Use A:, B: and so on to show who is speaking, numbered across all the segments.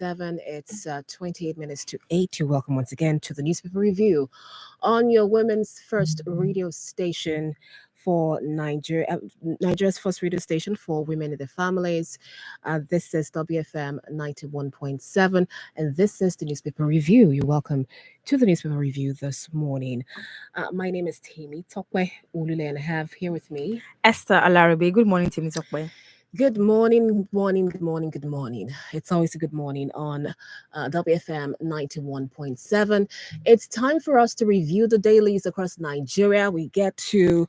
A: 7. It's 28 minutes to 8. You're welcome once again to the newspaper review on your women's first radio station for Nigeria's first radio station for women and their families. This is WFM 91.7, and this is the newspaper review. You're welcome to the newspaper review this morning. My name is Tammy Tokwe Ulule, and I have here with me
B: Esther Alarabe. Good morning, Timmy Sokwe.
A: good morning, good morning, good morning, good morning. It's always a good morning on WFM 91.7. It's time for us to review the dailies across Nigeria. We get to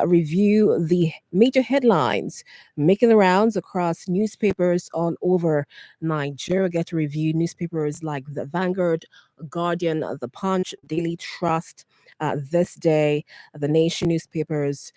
A: review the major headlines making the rounds across newspapers all over Nigeria. We get to review newspapers like the Vanguard, Guardian, The Punch, Daily Trust. This Day, the Nation newspapers,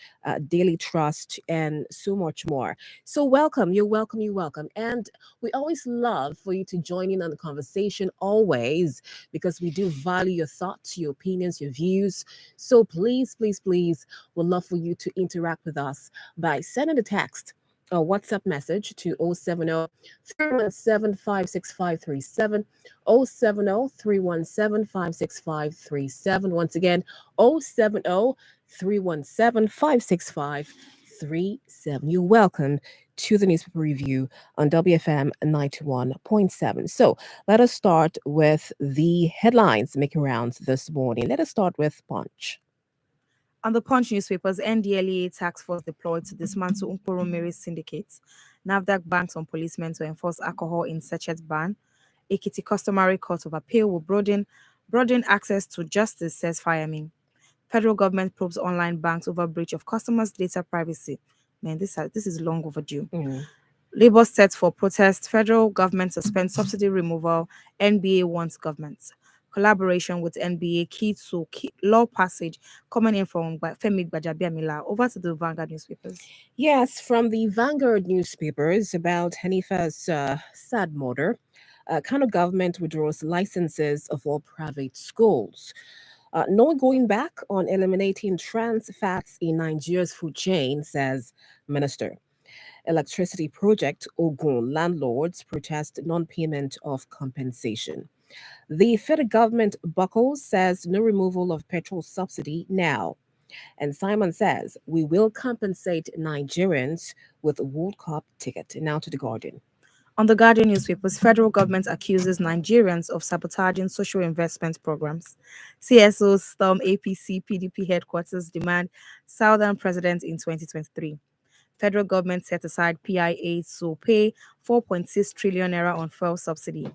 A: Daily Trust, and so much more. So, welcome, you're welcome, you're welcome. And we always love for you to join in on the conversation, always, because we do value your thoughts, your opinions, your views. So, please, please, please, we'd love for you to interact with us by sending a text a WhatsApp message to 070 317 56537, 070 317 56537. Once again, 070 317 56537. You're welcome to the newspaper review on WFM 91.7. So let us start with the headlines making rounds this morning. Let us start with Punch.
B: On the Punch newspapers, NDLEA task force deployed to dismantle Mary syndicates. NAFDAC banks on policemen to enforce alcohol in sachet ban. Ekiti customary court of appeal will broaden access to justice, says Fireman. Federal government probes online banks over breach of customers' data privacy. Man, this is long overdue. Labour set for protest. Federal government suspends subsidy removal. NBA wants government collaboration with NBA key to law passage. Coming in from Femi Gbajabiamila. Over to the Vanguard newspapers.
A: Yes, from the Vanguard newspapers about Hanifa's sad murder. Kano government withdraws licenses of all private schools. No going back on eliminating trans fats in Nigeria's food chain, says Minister. Electricity project Ogun landlords protest non-payment of compensation. The federal government buckles says no removal of petrol subsidy now. And Simon says we will compensate Nigerians with a World Cup ticket. Now to the Guardian.
B: On the Guardian newspapers, federal government accuses Nigerians of sabotaging social investment programs. CSOs storm APC PDP headquarters, demand Southern president in 2023. Federal government set aside PIA to pay 4.6 trillion naira on fuel subsidy.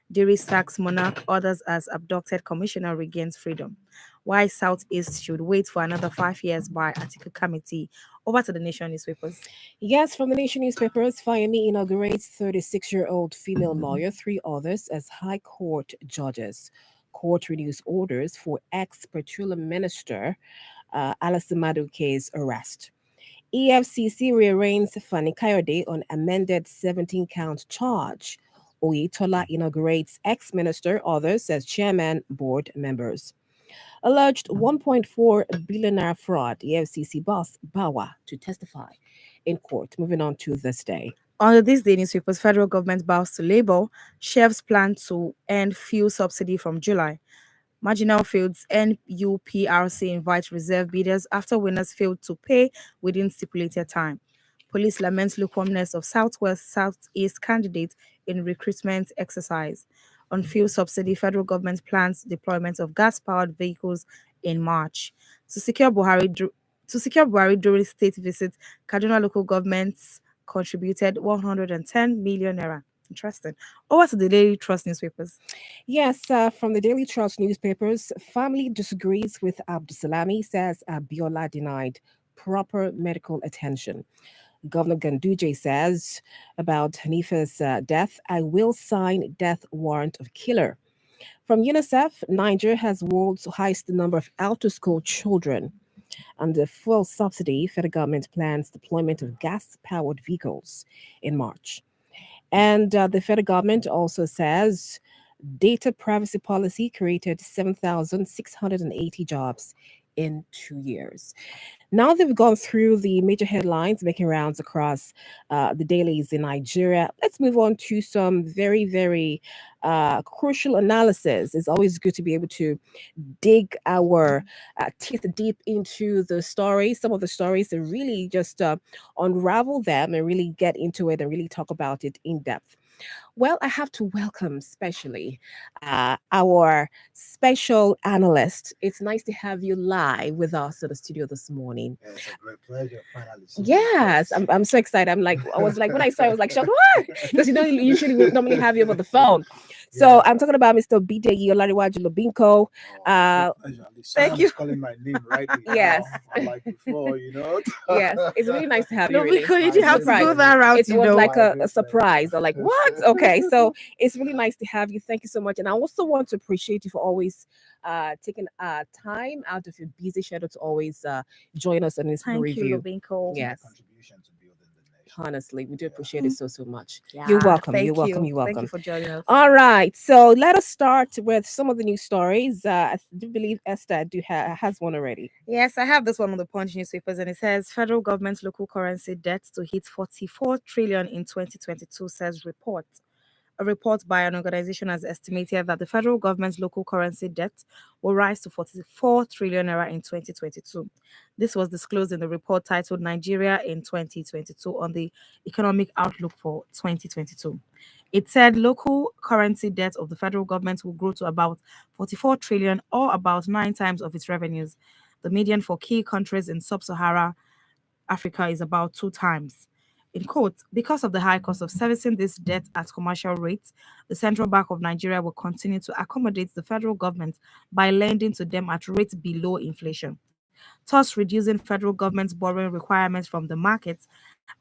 B: Dairy sacks monarch, others as abducted commissioner regains freedom. Why Southeast should wait for another 5 years by article committee. Over to the Nation newspapers.
A: Yes, from the Nation newspapers, Fayemi inaugurates 36-year-old female lawyer, three others as High Court judges. Court renews orders for ex-petroleum minister Alison Maduke's arrest. EFCC rearraigns Fani Kayode on amended 17-count charge. Oyetola inaugurates ex-minister, others as chairman, board members. Alleged 1.4 billion naira fraud, EFCC boss Bawa to testify in court. Moving on to this day.
B: On this day newspapers, federal government bows to Labour, chefs plan to end fuel subsidy from July. Marginal fields NUPRC invite reserve bidders after winners failed to pay within stipulated time. Police laments lukewarmness of Southeast candidate in recruitment exercise. On fuel subsidy, federal government plans deployment of gas-powered vehicles in March. To secure Buhari during state visit, Kaduna local governments contributed 110 million naira. Interesting. Over to the Daily Trust newspapers.
A: Yes, from the Daily Trust newspapers, family disagrees with Abdusalami, says Abiola denied proper medical attention. Governor Ganduje says about Hanifa's death, I will sign death warrant of killer. From UNICEF, Niger has world's highest number of out-of-school children. Under fuel subsidy, federal government plans deployment of gas-powered vehicles in March. And the federal government also says data privacy policy created 7,680 jobs in 2 years. Now that we've gone through the major headlines making rounds across the dailies in Nigeria, let's move on to some very, very crucial analysis. It's always good to be able to dig our teeth deep into the stories, some of the stories, and really just unravel them and really get into it and really talk about it in depth. Well, I have to welcome specially our special analyst. It's nice to have you live with us in the studio this morning.
C: Yeah, it's a great pleasure finally seeing you
A: Yes,
C: guys.
A: I'm so excited. I was like, when I saw it, I was like, shocked, what? Because usually we normally have you over the phone. So I'm
C: Yeah.
A: talking about Mr. BJ Olariwaju Lobinko.
C: Oh, it's a great
A: Uh,
C: pleasure. At least
B: Thank
C: someone
B: you.
C: is calling my name rightly
A: yes,
C: now, unlike before.
A: yes, it's really nice to have you.
B: No,
A: Really,
B: because you
C: My
B: didn't
A: I'm
B: have to
C: great
B: go
A: surprised.
B: that
C: pleasure.
B: route,
A: It
B: you
A: was
B: know.
A: like
C: My
A: a
C: great
A: surprise. I'm
C: pleasure.
A: like, what? Okay, so it's really nice to have you. Thank you so much, and I also want to appreciate you for always taking time out of your busy schedule to always join us on this
B: Thank you,
A: review.
B: Lobinko.
C: It's my
A: Yes.
C: contribution to building the nation.
A: Honestly, we do
C: Yeah.
A: appreciate it so, so much. You're
B: Yeah,
A: welcome. You're
B: thank
A: welcome.
B: you.
A: You're
B: Thank you
A: welcome.
B: for joining us.
A: All right. So let us start with some of the news stories. I do believe Esther has one already.
B: Yes, I have this one on the Punch newspapers, and it says federal government's local currency debt to hit 44 trillion in 2022, says report. A report by an organization has estimated that the federal government's local currency debt will rise to 44 trillion naira in 2022. This was disclosed in the report titled Nigeria in 2022 on the economic outlook for 2022. It said local currency debt of the federal government will grow to about 44 trillion or about 9 times of its revenues. The median for key countries in sub-Saharan Africa is about 2 times. In quote, because of the high cost of servicing this debt at commercial rates, the Central Bank of Nigeria will continue to accommodate the federal government by lending to them at rates below inflation, thus reducing federal government's borrowing requirements from the markets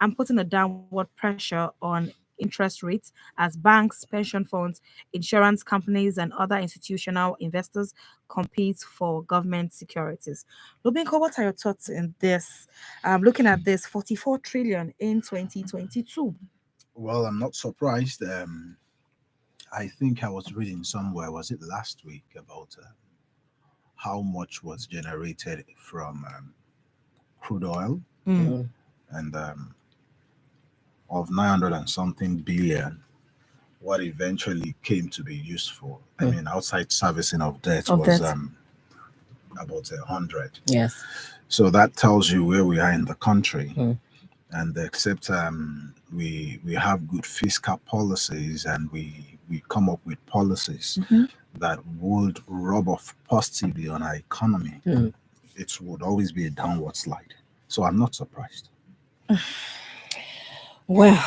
B: and putting a downward pressure on interest rates as banks, pension funds, insurance companies, and other institutional investors compete for government securities. Lubinko, what are your thoughts in this? Looking at this, 44 trillion in 2022.
C: Well, I'm not surprised. I think I was reading somewhere, was it last week, about how much was generated from crude oil
B: Mm.
A: Mm.
C: and of 900 and something billion, what eventually came to be used for. I
A: Mm.
C: mean, outside servicing of debt
B: Of
C: was
B: that.
C: about 100.
A: Yes.
C: So that tells you where we are in the country.
A: Mm.
C: And except we have good fiscal policies and we come up with policies
B: Mhm.
C: that would rub off positively on our economy,
A: Mm.
C: it would always be a downward slide. So I'm not surprised.
A: Well,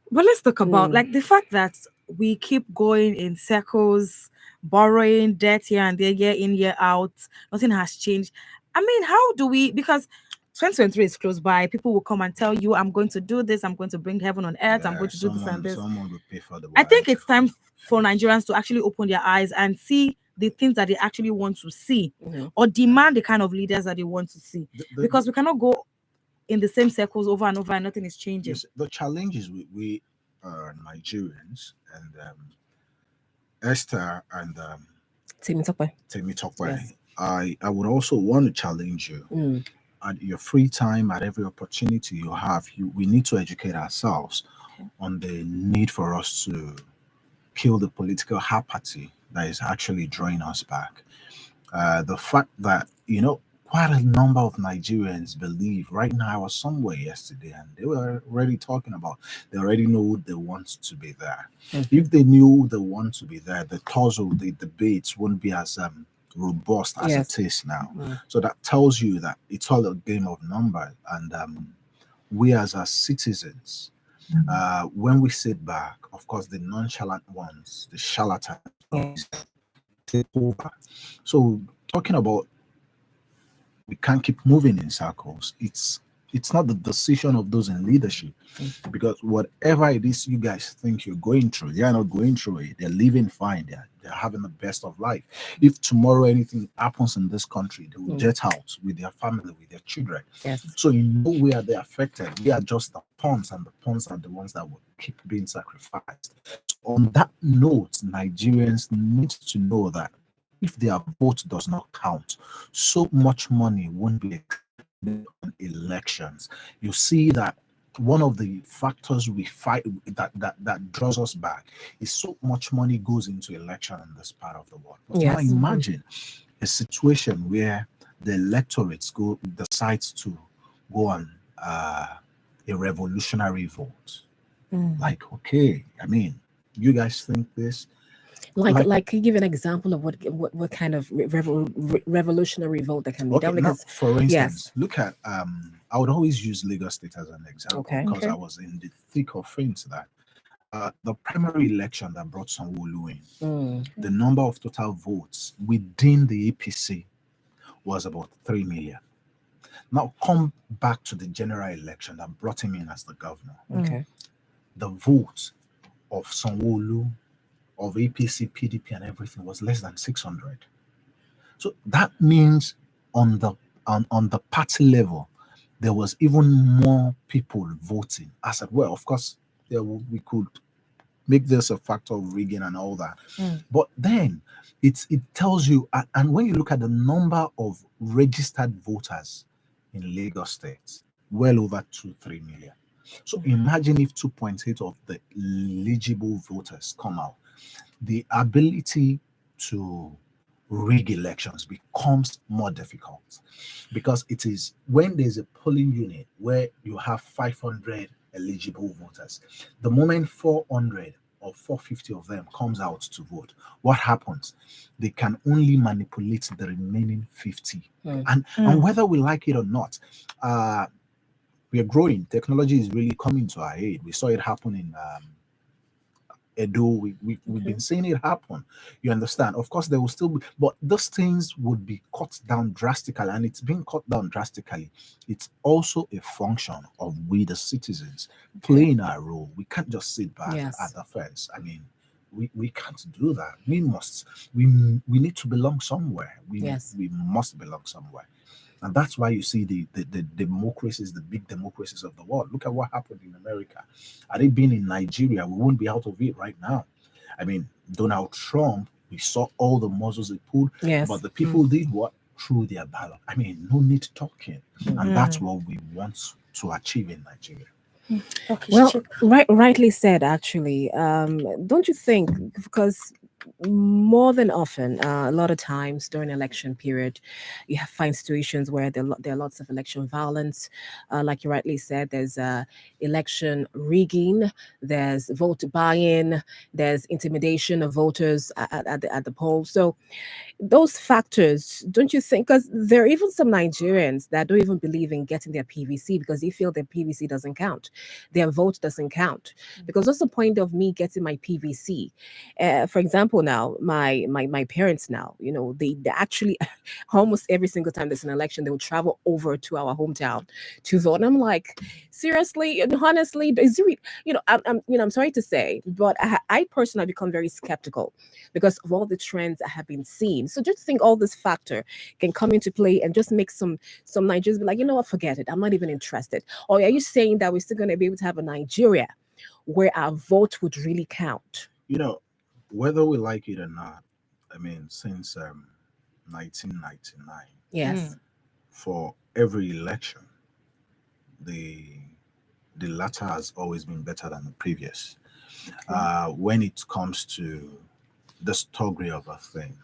B: But let's talk about
A: mm,
B: like the fact that we keep going in circles, borrowing debt here and there, year in, year out. Nothing has changed. I mean, how do we because 2023 is close by, people will come and tell you, I'm going to do this, I'm going to bring heaven on earth, I'm
C: Yeah,
B: going to do this and this.
C: someone will pay for the
B: I think
C: work.
B: it's time for Nigerians to actually open their eyes and see the things that they actually want to see
A: mhm.
B: or demand the kind of leaders that they want to see.
C: The
B: Because we cannot go in the same circles over and over and nothing is changing.
C: yes, the challenge is we Nigerians and Esther and
A: Timi Tokwe.
C: Temi
A: Yes.
C: Tokwe. I would also want to challenge you
A: Mm.
C: at your free time, at every opportunity you have. We need to educate ourselves
B: Okay.
C: on the need for us to kill the political apathy that is actually drawing us back. The fact that quite a number of Nigerians believe right now. I was somewhere yesterday and they were already talking about they already know they want to be there.
A: Mhm.
C: If they knew they want to be there, the tussle, the debates wouldn't be as robust as
A: Yes.
C: it is now.
A: Mm.
C: So that tells you that it's all a game of numbers, and we as our citizens, when we sit back, of course, the nonchalant ones, the charlatans,
A: Yeah.
C: always take over. So talking about we can't keep moving in circles. It's not the decision of those in leadership, because whatever it is you guys think you're going through, they're not going through it. They're living fine. They're having the best of life. If tomorrow anything happens in this country, they will
A: Mm.
C: jet out with their family, with their children.
A: Yes.
C: So in no way are they affected. We are just the pawns, and the pawns are the ones that will keep being sacrificed. So on that note, Nigerians need to know that if their vote does not count, so much money won't be expended on elections. You see that one of the factors we fight that draws us back is so much money goes into election in this part of the world. But now
A: Yes.
C: imagine a situation where the electorates decides to go on a revolutionary vote. Like, okay, I mean, you guys think this? Like,
A: Like, can you give an example of what kind of revolutionary vote that can be
C: okay,
A: done?
C: now
A: Because,
C: for
A: yes,
C: instance, look at I would always use Lagos State as an example
A: okay,
C: because I
B: Okay.
C: was in the thick of things that the primary election that brought Sanwo-Olu in,
A: mm,
C: the number of total votes within the APC was about 3 million. Now come back to the general election that brought him in as the governor.
B: Mm.
A: okay,
C: The vote of Sanwo-Olu, of APC, PDP, and everything was less than 600. So that means on the on the party level, there was even more people voting. I said, well, of course, we could make this a factor of rigging and all that.
B: Mm.
C: But then it tells you, and when you look at the number of registered voters in Lagos State, well over 2-3 million. So imagine if 2.8 of the eligible voters come out. The ability to rig elections becomes more difficult because it is when there's a polling unit where you have 500 eligible voters, the moment 400 or 450 of them comes out to vote, what happens? They can only manipulate the remaining 50.
A: mm,
C: And whether we like it or not, we are growing. Technology is really coming to our aid. We saw it happen in Edo. We've been seeing it happen. You understand? Of course, there will still be, but those things would be cut down drastically, and it's being cut down drastically. It's also a function of we, the citizens, playing our role. We can't just sit back at
A: yes,
C: the fence. I mean, we can't do that. We need to belong somewhere.
A: yes,
C: We must belong somewhere. And that's why you see the democracies, the big democracies of the world. Look at what happened in America. Had it been in Nigeria, we wouldn't be out of it right now. I mean, Donald Trump, we saw all the muscles he pulled, but
A: yes.
C: the people did what? Through their ballot. I mean, no need talking. And that's what we want to achieve in Nigeria.
B: Okay,
A: Well,
B: Chip.
A: rightly said, actually. Don't you think? Because more than often, a lot of times during election period, you find situations where there are lots of election violence. Like you rightly said, there's election rigging, there's vote buy-in, there's intimidation of voters at the polls. So those factors, don't you think? Because there are even some Nigerians that don't even believe in getting their PVC because they feel their PVC doesn't count, their vote doesn't count. Because what's the point of me getting my PVC? For example, now my parents now, they actually almost every single time there's an election, they will travel over to our hometown to vote. And I'm like, seriously, and honestly, is it? I'm sorry to say, but I personally become very skeptical because of all the trends I have been seeing. So just think all this factor can come into play and just make some Nigerians be like, you know what, forget it. I'm not even interested. Or are you saying that we're still going to be able to have a Nigeria where our vote would really count?
C: You know, whether we like it or not, I mean, since 1999,
A: Yes.
C: for every election, the the latter has always been better than the previous. When it comes to the story of a thing,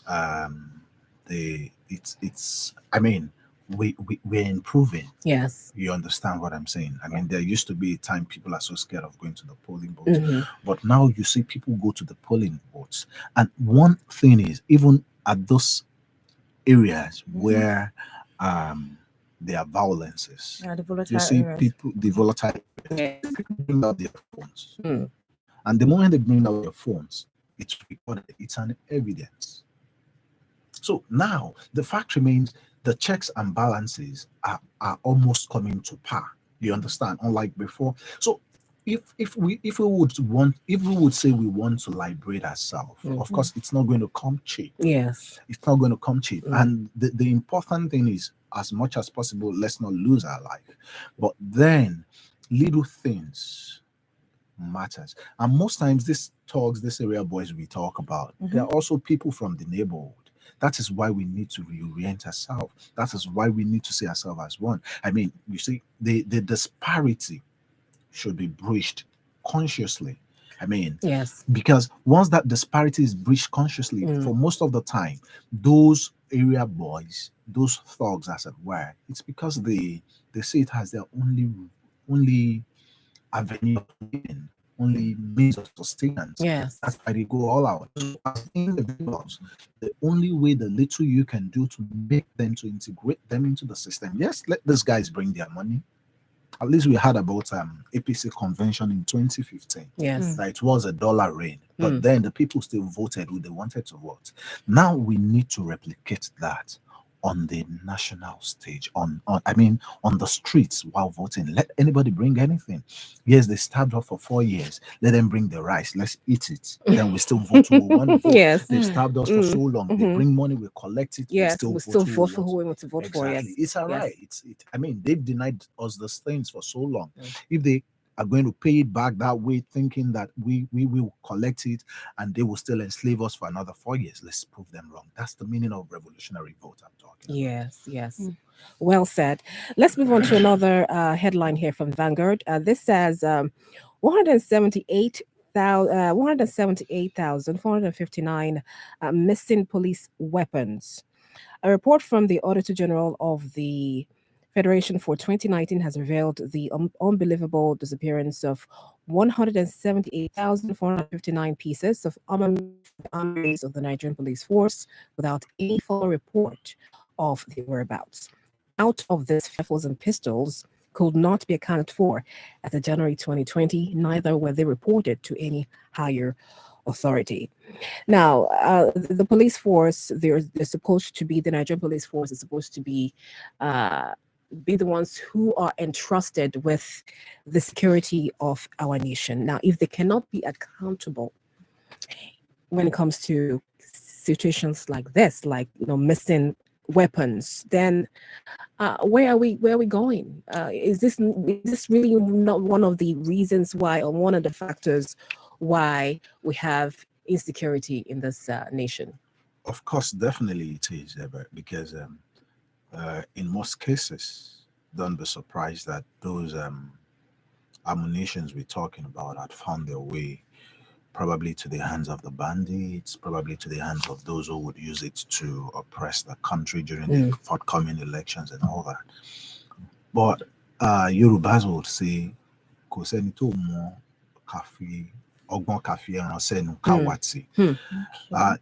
C: um, the it's I mean we're improving.
A: Yes.
C: You understand what I'm saying? I mean, there used to be a time people are so scared of going to the polling booths,
A: Hmm.
C: but now you see people go to the polling booths. And one thing is, even at those areas where um, there are violences,
B: Yeah, the
C: you
B: volatile
C: see
B: areas.
C: people, the volatile areas,
A: Yes.
C: people bring out their phones.
A: Mm.
C: And the moment they bring out their phones, it's recorded, it's an evidence. So now the fact remains the checks and balances are almost coming to par. You understand? Unlike before. So if we would say we want to liberate ourselves, of course it's not going to come cheap.
A: Yes.
C: It's not going to come cheap.
A: Mm.
C: And the important thing is, as much as possible, let's not lose our life. But then little things matters. And most times, these talks, this area boys we talk about, there are also people from the neighborhood. That is why we need to reorient ourselves. That is why we need to see ourselves as one. I mean, you see, the disparity should be bridged consciously. I mean,
A: Yes.
C: because once that disparity is bridged consciously, for most of the time, those area boys, those thugs, as it were, it's because they see it as their only avenue of living, only means of sustenance.
A: Yes.
C: That's why they go all out. So as individuals, the only way the little you can do to make them, to integrate them into the system, yes, let these guys bring their money. At least we had about APC convention in 2015.
A: Yes.
C: That it was a dollar rain, but then the people still voted who they wanted to vote. Now we need to replicate that on the national stage, on I mean on the streets while voting. Let anybody bring anything. Yes, they starved up for 4 years. Let them bring the rice. Let's eat it. Then we still vote who we want to vote.
A: Yes.
C: They've starved us for so long. They bring money, we collect it. We
A: Yes.
C: still
A: We
C: vote
A: still
C: who
A: vote
C: we
A: for
C: want.
A: who we want to vote for. Yes.
C: Exactly. It's all
A: Yes.
C: right. I mean, they've denied us these things for so long. If they are going to pay it back that way, thinking that we will collect it and they will still enslave us for another 4 years, let's prove them wrong. That's the meaning of revolutionary vote I'm talking about.
A: Yes, yes. Well said. Let's move on to another headline here from Vanguard. This says 178,459 missing police weapons. A report from the Auditor General of the Federation for 2019 has revealed the unbelievable disappearance of 178,459 pieces of armament from the armories of the Nigerian Police Force without any follow report of their whereabouts. Out of these rifles and pistols could not be accounted for as of January 2020, neither were they reported to any higher authority. Now, the police force, they're supposed to be, the Nigerian police force is supposed to be the ones who are entrusted with the security of our nation. Now, if they cannot be accountable when it comes to situations like this, like missing weapons, then where are we going? Is this really not one of the reasons why, or one of the factors why we have insecurity in this nation?
C: Of course, definitely it is, because in most cases, don't be surprised that those ammunitions we're talking about had found their way probably to the hands of the bandits, probably to the hands of those who would use it to oppress the country during the forthcoming elections and all that. But Yorubas would say, "Kò sẹ́ni tó mọ káfí ọgbọ́n káfí ẹran sẹ́nu káwátì."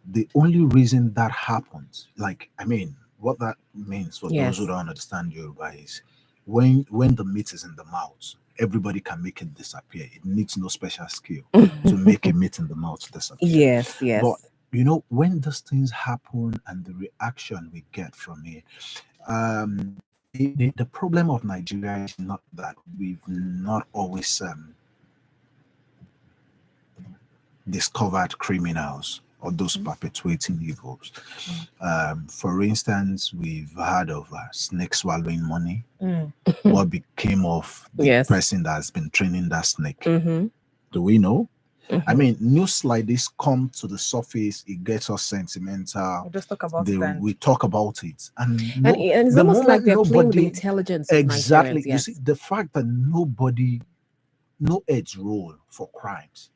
C: The only reason that happens, like, I mean, what that means for those who
A: Yes.
C: don't understand Yoruba is when the meat is in the mouth, everybody can make it disappear. It needs no special skill to make a meat in the mouth disappear.
A: Yes, yes.
C: But when those things happen and the reaction we get from it, the problem of Nigeria is not that we've not always discovered criminals or those perpetuating evils. For instance, we've heard of snake swallowing money. What became of the
A: Yes.
C: person that's been training that snake?
A: Mm-hmm.
C: Do we know? I mean, news like this come to the surface, it gets us sentimental.
B: We'll just talk about it and
C: We talk about it, and
A: And it's
C: the
A: almost like
C: moment
A: they're playing with the
C: nobody
A: intelligence of
C: exactly,
A: Nigerians.
C: you
A: Yes.
C: see, the fact that no heads roll for crimes.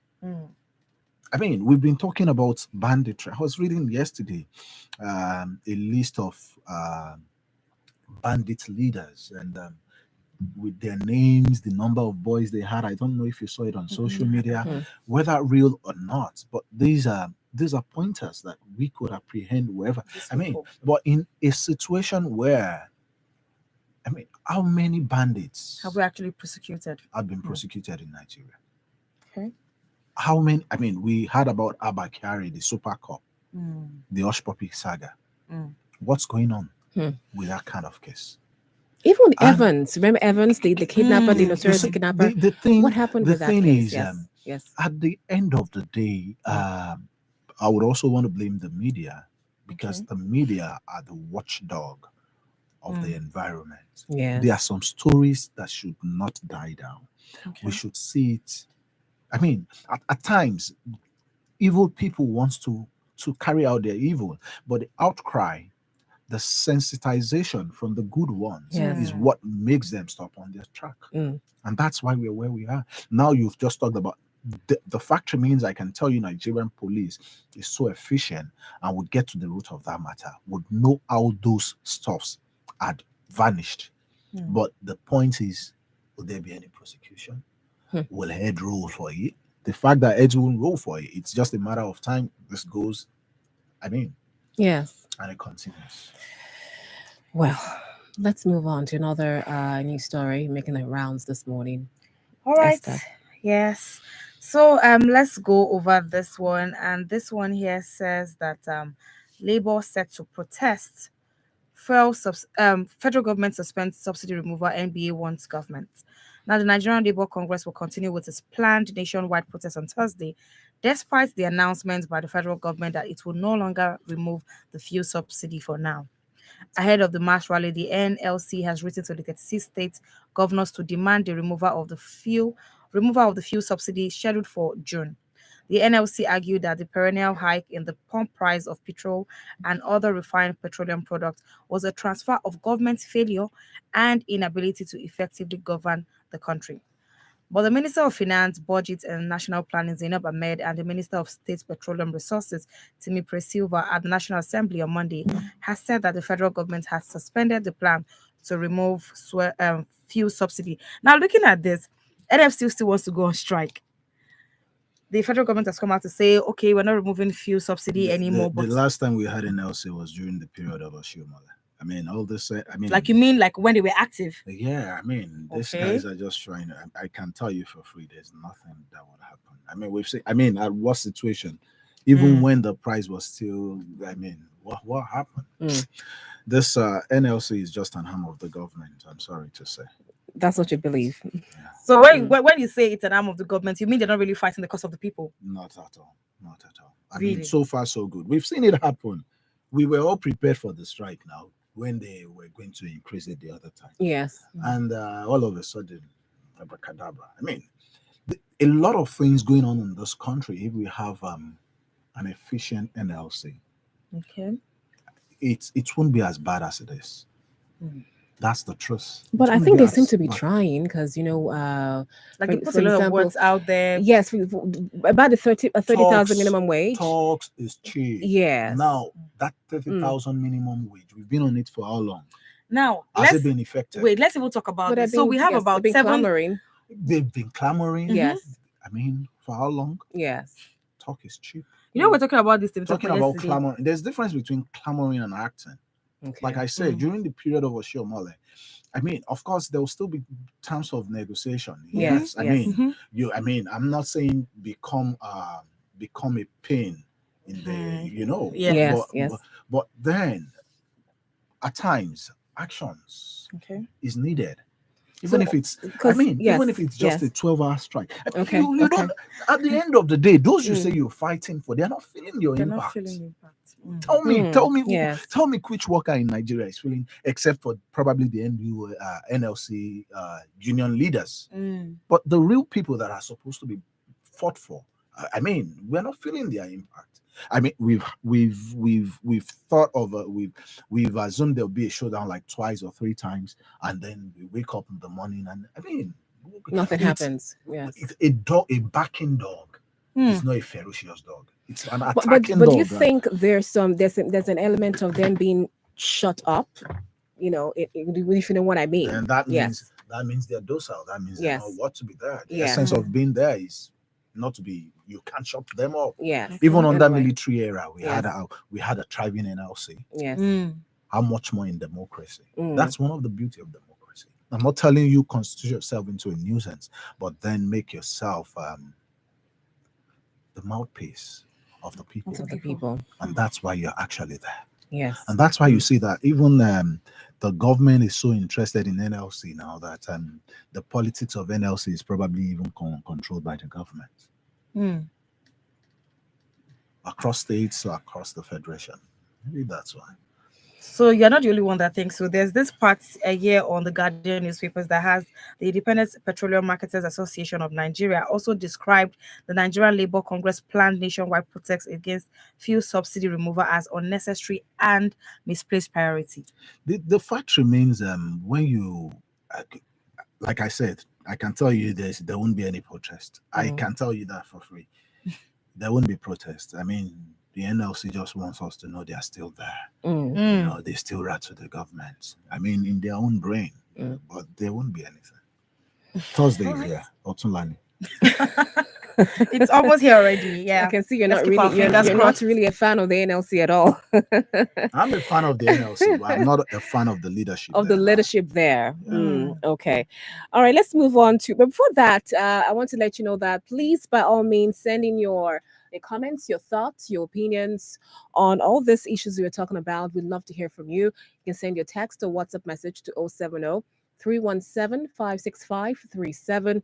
C: I mean, we've been talking about banditry. I was reading yesterday a list of bandit leaders and with their names, the number of boys they had. I don't know if you saw it on social media, whether real or not. But these are pointers that we could apprehend wherever. I mean, but in a situation where, I mean, how many bandits
B: have we actually prosecuted?
C: have been prosecuted in Nigeria?
B: Okay.
C: How many? I mean, we heard about Abakari, the Super Cup, the Hush Puppy saga. What's going on with that kind of case?
A: Even with Evans, remember Evans, the kidnapper, the notorious kidnapper?
C: The thing,
A: What happened
C: the
A: with that
C: thing
A: case?
C: is,
A: Yes, yes.
C: at the end of the day, I would also want to blame the media because the media are the watchdog of the environment.
A: Yes.
C: There are some stories that should not die down. We should see it I mean, at times, evil people wants to carry out their evil, but the outcry, the sensitization from the good ones
A: Yes.
C: is what makes them stop on their track.
A: Mm.
C: And that's why we're where we are. Now you've just talked about the fact remains, I can tell you Nigerian police is so efficient and would get to the root of that matter, would know how those stuffs had vanished. But the point is, will there be any prosecution? Will head rule for it? The fact that heads won't rule for it, it's just a matter of time. This goes,
A: Yes.
C: and it continues.
A: Well, let's move on to another news story making the rounds this morning.
B: All right.
A: Esther.
B: Yes. So let's go over this one. And this one here says that Labour set to protest. Federal government suspends subsidy removal, NBA wants government. Now, the Nigerian Labour Congress will continue with its planned nationwide protest on Thursday, despite the announcement by the federal government that it will no longer remove the fuel subsidy for now. Ahead of the March rally, the NLC has written to the 36 state governors to demand the removal of the fuel subsidy scheduled for June. The NLC argued that the perennial hike in the pump price of petrol and other refined petroleum products was a transfer of government failure and inability to effectively govern the country. But the Minister of Finance, Budget and National Planning, Zainab Ahmed, and the Minister of State Petroleum Resources, Timi Silva, at the National Assembly on Monday, has said that the federal government has suspended the plan to remove fuel subsidy. Now, looking at this, NF still wants to go on strike. The federal government has come out to say, okay, we're not removing fuel subsidy anymore.
C: The last time we had an LC was during the period of Oshiomhole. I mean, all this.
B: Like, you mean like when they were active?
C: Yeah, I mean, these
B: Okay.
C: guys are just trying to. I can tell you for free, there's nothing that would happen. I mean, we've seen. I mean, at what situation? Even when the price was still. I mean, what happened? This NLC is just an arm of the government. I'm sorry to say.
A: That's what you believe.
C: Yeah.
B: So when you say it's an arm of the government, you mean they're not really fighting the cause of the people?
C: Not at all. Not at all. I
B: Really?
C: mean, so far so good. We've seen it happen. We were all prepared for the strike now when they were going to increase it the other time.
A: Yes.
C: And all of a sudden, abracadabra. I mean, a lot of things going on in this country. If we have an efficient NLC,
B: Okay.
C: it won't be as bad as it is. That's the truth.
A: But
C: It
A: I
C: won't
A: think
C: be
A: they seem
C: as
A: to be
C: bad.
A: trying because
B: Like,
A: For-
B: they put
A: for
B: a lot of
A: example,
B: words out there.
A: yes, about the 30,000
C: Talks-
A: minimum wage.
C: Talks is cheap.
A: Yes.
C: Now that 30,000 minimum wage, we've been on it for how long?
B: Now,
C: Has it
B: let's
C: been effective?
B: wait. Let's even talk about
A: But
B: this. So we have
A: they've
B: about
A: been
B: 7.
A: clamoring.
C: They've been clamoring.
A: Yes.
C: I mean, for how long?
A: Yes.
C: Talk is cheap.
B: You know, we're talking about this.
C: Talking about clamoring, there's difference between clamoring and acting.
A: Okay.
C: Like I said, during the period of Oshiomhole, I mean, of course, there will still be terms of negotiation.
A: Yes,
C: I
A: yes.
C: mean, I'm not saying become a pain in the,
B: Yeah.
A: Yes.
C: But then, at times, actions
B: Okay.
C: is needed. Even if it's,
A: yes,
C: even if it's just
A: yes.
C: a 12-hour strike.
A: Okay,
C: You
A: okay.
C: don't, at the end of the day, those you say you're fighting for, they're not feeling your
B: They're
C: impact.
B: not feeling the impact.
A: Yes.
C: Tell me which worker in Nigeria is feeling, except for probably the NLC union leaders. But the real people that are supposed to be fought for, I mean, we're not feeling their impact. I mean, we've thought of we've assumed there'll be a showdown like twice or 3 times, and then we wake up in the morning and I mean,
A: Nothing happens. Yes.
C: A barking dog is not a ferocious dog. It's an
A: But
C: attacking
A: do
C: dog.
A: you think there's an element of them being shut up? If you know what I mean.
C: And that means
A: Yes.
C: they're docile. That means they
A: Yes.
C: know what to be there. The
A: Yes.
C: essence of being there is not to be. You can't shut them up.
A: Yes.
C: Even under
A: Anyway.
C: military era, we
A: Yes.
C: had a thriving NLC.
A: Yes.
C: How much more in democracy?
A: Mm.
C: That's one of the beauty of democracy. I'm not telling you constitute yourself into a nuisance, but then make yourself the mouthpiece of the people.
A: To the people.
C: And that's why you're actually there.
A: Yes.
C: And that's why you see that even the government is so interested in NLC now that the politics of NLC is probably even controlled by the government. Across states or across the federation. Maybe that's why.
B: So you're not the only one that thinks so. There's this part a year on the Guardian newspapers that has the Independent Petroleum Marketers Association of Nigeria also described the Nigerian Labour Congress planned nationwide protests against fuel subsidy removal as unnecessary and misplaced priority.
C: The fact remains, when you, uh, like I said, I can tell you there won't be any protest. I can tell you that for free. There won't be protest. I mean, the NLC just wants us to know they are still there. You know, they still rat to the government. I mean, in their own brain, but there won't be anything. Thursday is here, Otulani.
B: It's almost here already. Yeah,
A: I can see you're
B: Let's
A: not
B: keep our
A: really you're,
B: fingers
A: you're not
B: crossed.
A: really a fan of the NLC at all.
C: I'm a fan of the NLC, but I'm not a fan of the leadership.
A: Of the
C: there now.
A: leadership there. Okay. All right, let's move on to, but before that, I want to let you know that please, by all means, send in your comments, your thoughts, your opinions on all these issues we were talking about. We'd love to hear from you. You can send your text or WhatsApp message to 070 317 565 37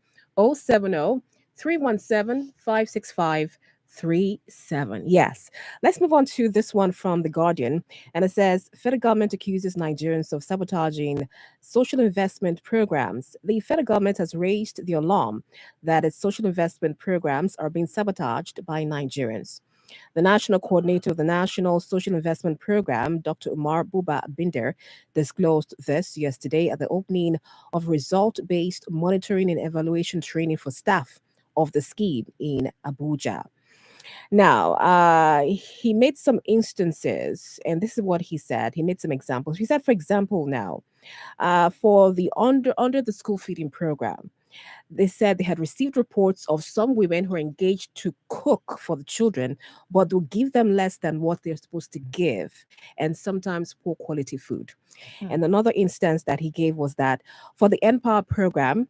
A: 070 317 565 37. Yes. Let's move on to this one from The Guardian. And it says federal government accuses Nigerians of sabotaging social investment programs. The federal government has raised the alarm that its social investment programs are being sabotaged by Nigerians. The national coordinator of the National Social Investment Program, Dr. Umar Buba Binder, disclosed this yesterday at the opening of result based monitoring and evaluation training for staff of the scheme in Abuja. Now, he made some instances, and this is what he said. He made some examples. He said, for example, now, for the under the school feeding program, they said they had received reports of some women who are engaged to cook for the children, but they'll give them less than what they're supposed to give, and sometimes poor quality food. And another instance that he gave was that for the Empower program,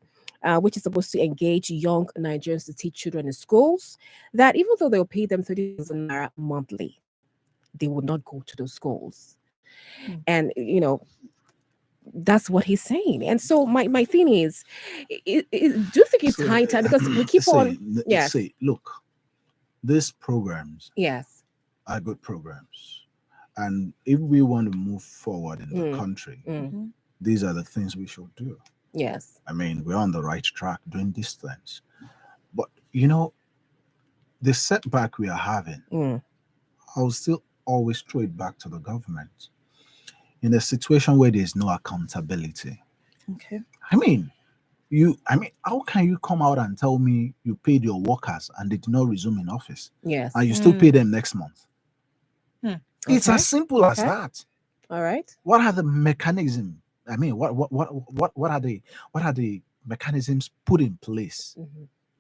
A: which is supposed to engage young Nigerians to teach children in schools, that even though they'll pay them 30,000 naira monthly, they would not go to those schools. And, that's what he's saying. And so my thing is, do you think it's high time? Because we keep on. Yes.
C: Say, look, these programs
A: Yes.
C: are good programs. And if we want to move forward in the country, these are the things we should do.
A: Yes.
C: I mean, we're on the right track doing these things. But, the setback we are having, I'll still always throw it back to the government. In a situation where there's no accountability.
B: Okay.
C: I mean, how can you come out and tell me you paid your workers and they did not resume in office?
A: Yes.
C: And you still pay them next month? It's
A: Okay.
C: as simple as that.
A: All right.
C: What are the mechanisms? I mean, what are the mechanisms put in place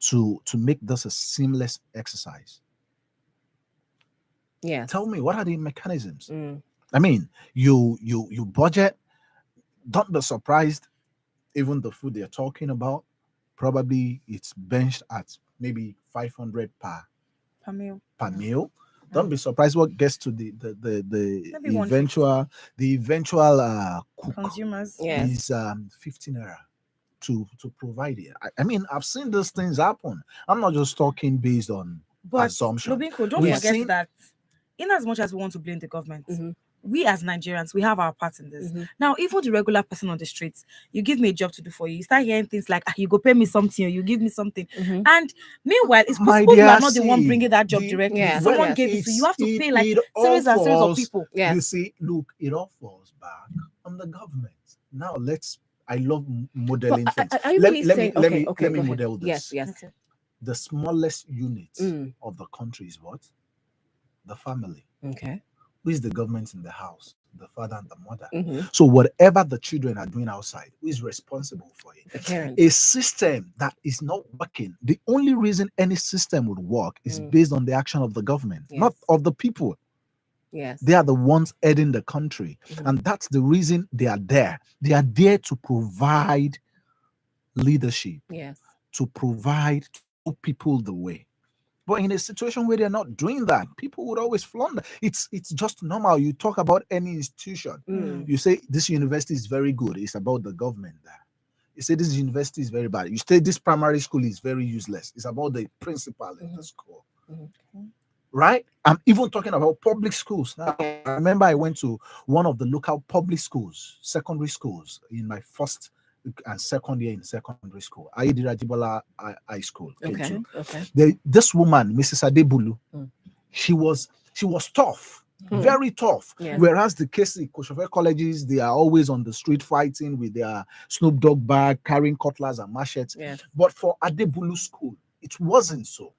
C: to make this a seamless exercise?
A: Yes.
C: Tell me, what are the mechanisms? I mean, you budget. Don't be surprised. Even the food they're talking about, probably it's benched at maybe 500 per meal. Don't be surprised what gets to the
B: Maybe
C: eventual cook
B: consumers.
A: Yes.
C: is 15 naira to provide it. I mean, I've seen those things happen. I'm not just talking based on
B: But
C: assumption.
B: Lobinko, don't
C: We've
B: forget
C: seen-
B: that in as much as we want to blame the government, we as Nigerians, we have our part in this. Now, even the regular person on the streets, you give me a job to do for you, you start hearing things like, you go pay me something or you give me something. And meanwhile, it's
C: My
B: possible you
C: dear,
B: are not the one
C: see,
B: bringing that job
C: the-
B: directly.
A: Yeah,
B: Someone
A: yes.
B: gave it to you. You have to
C: It-
B: pay like
C: it all
B: series and series of
C: falls-
B: people.
A: Yes.
C: You see, look, it all falls back on the government. Now I love modeling
A: But
C: things.
A: are you
C: Let
A: really
C: me
A: saying?
C: let me
A: Okay.
C: let me
A: Go ahead.
C: model this.
A: Yes.
B: Okay.
C: The smallest unit of the country is what? The family.
A: Okay.
C: Who is the government in the house? The father and the mother. So whatever the children are doing outside, who is responsible for it?
A: The parents.
C: A system that is not working. The only reason any system would work is based on the action of the government, not
A: Yes.
C: of the people.
A: Yes.
C: They are the ones heading the country. And that's the reason they are there. They are there to provide leadership,
A: Yes.
C: to provide to show people the way. But in a situation where they're not doing that, people would always flounder. It's just normal. You talk about any institution. You say this university is very good. It's about the government there. You say this university is very bad. You say this primary school is very useless. It's about the principal in the school. right? I'm even talking about public schools. Now, I remember I went to one of the local public schools, secondary schools, in my first and second year in secondary school. Aidira Jibola High School.
A: Okay. Okay.
C: This woman, Mrs. Adebulu,
A: Mm.
C: she was tough. Very tough.
A: Yes.
C: Whereas the case in Kosovo colleges, they are always on the street fighting with their Snoop Dogg bag, carrying cutlass and machetes.
A: Yes.
C: But for Adebulu School, it wasn't so.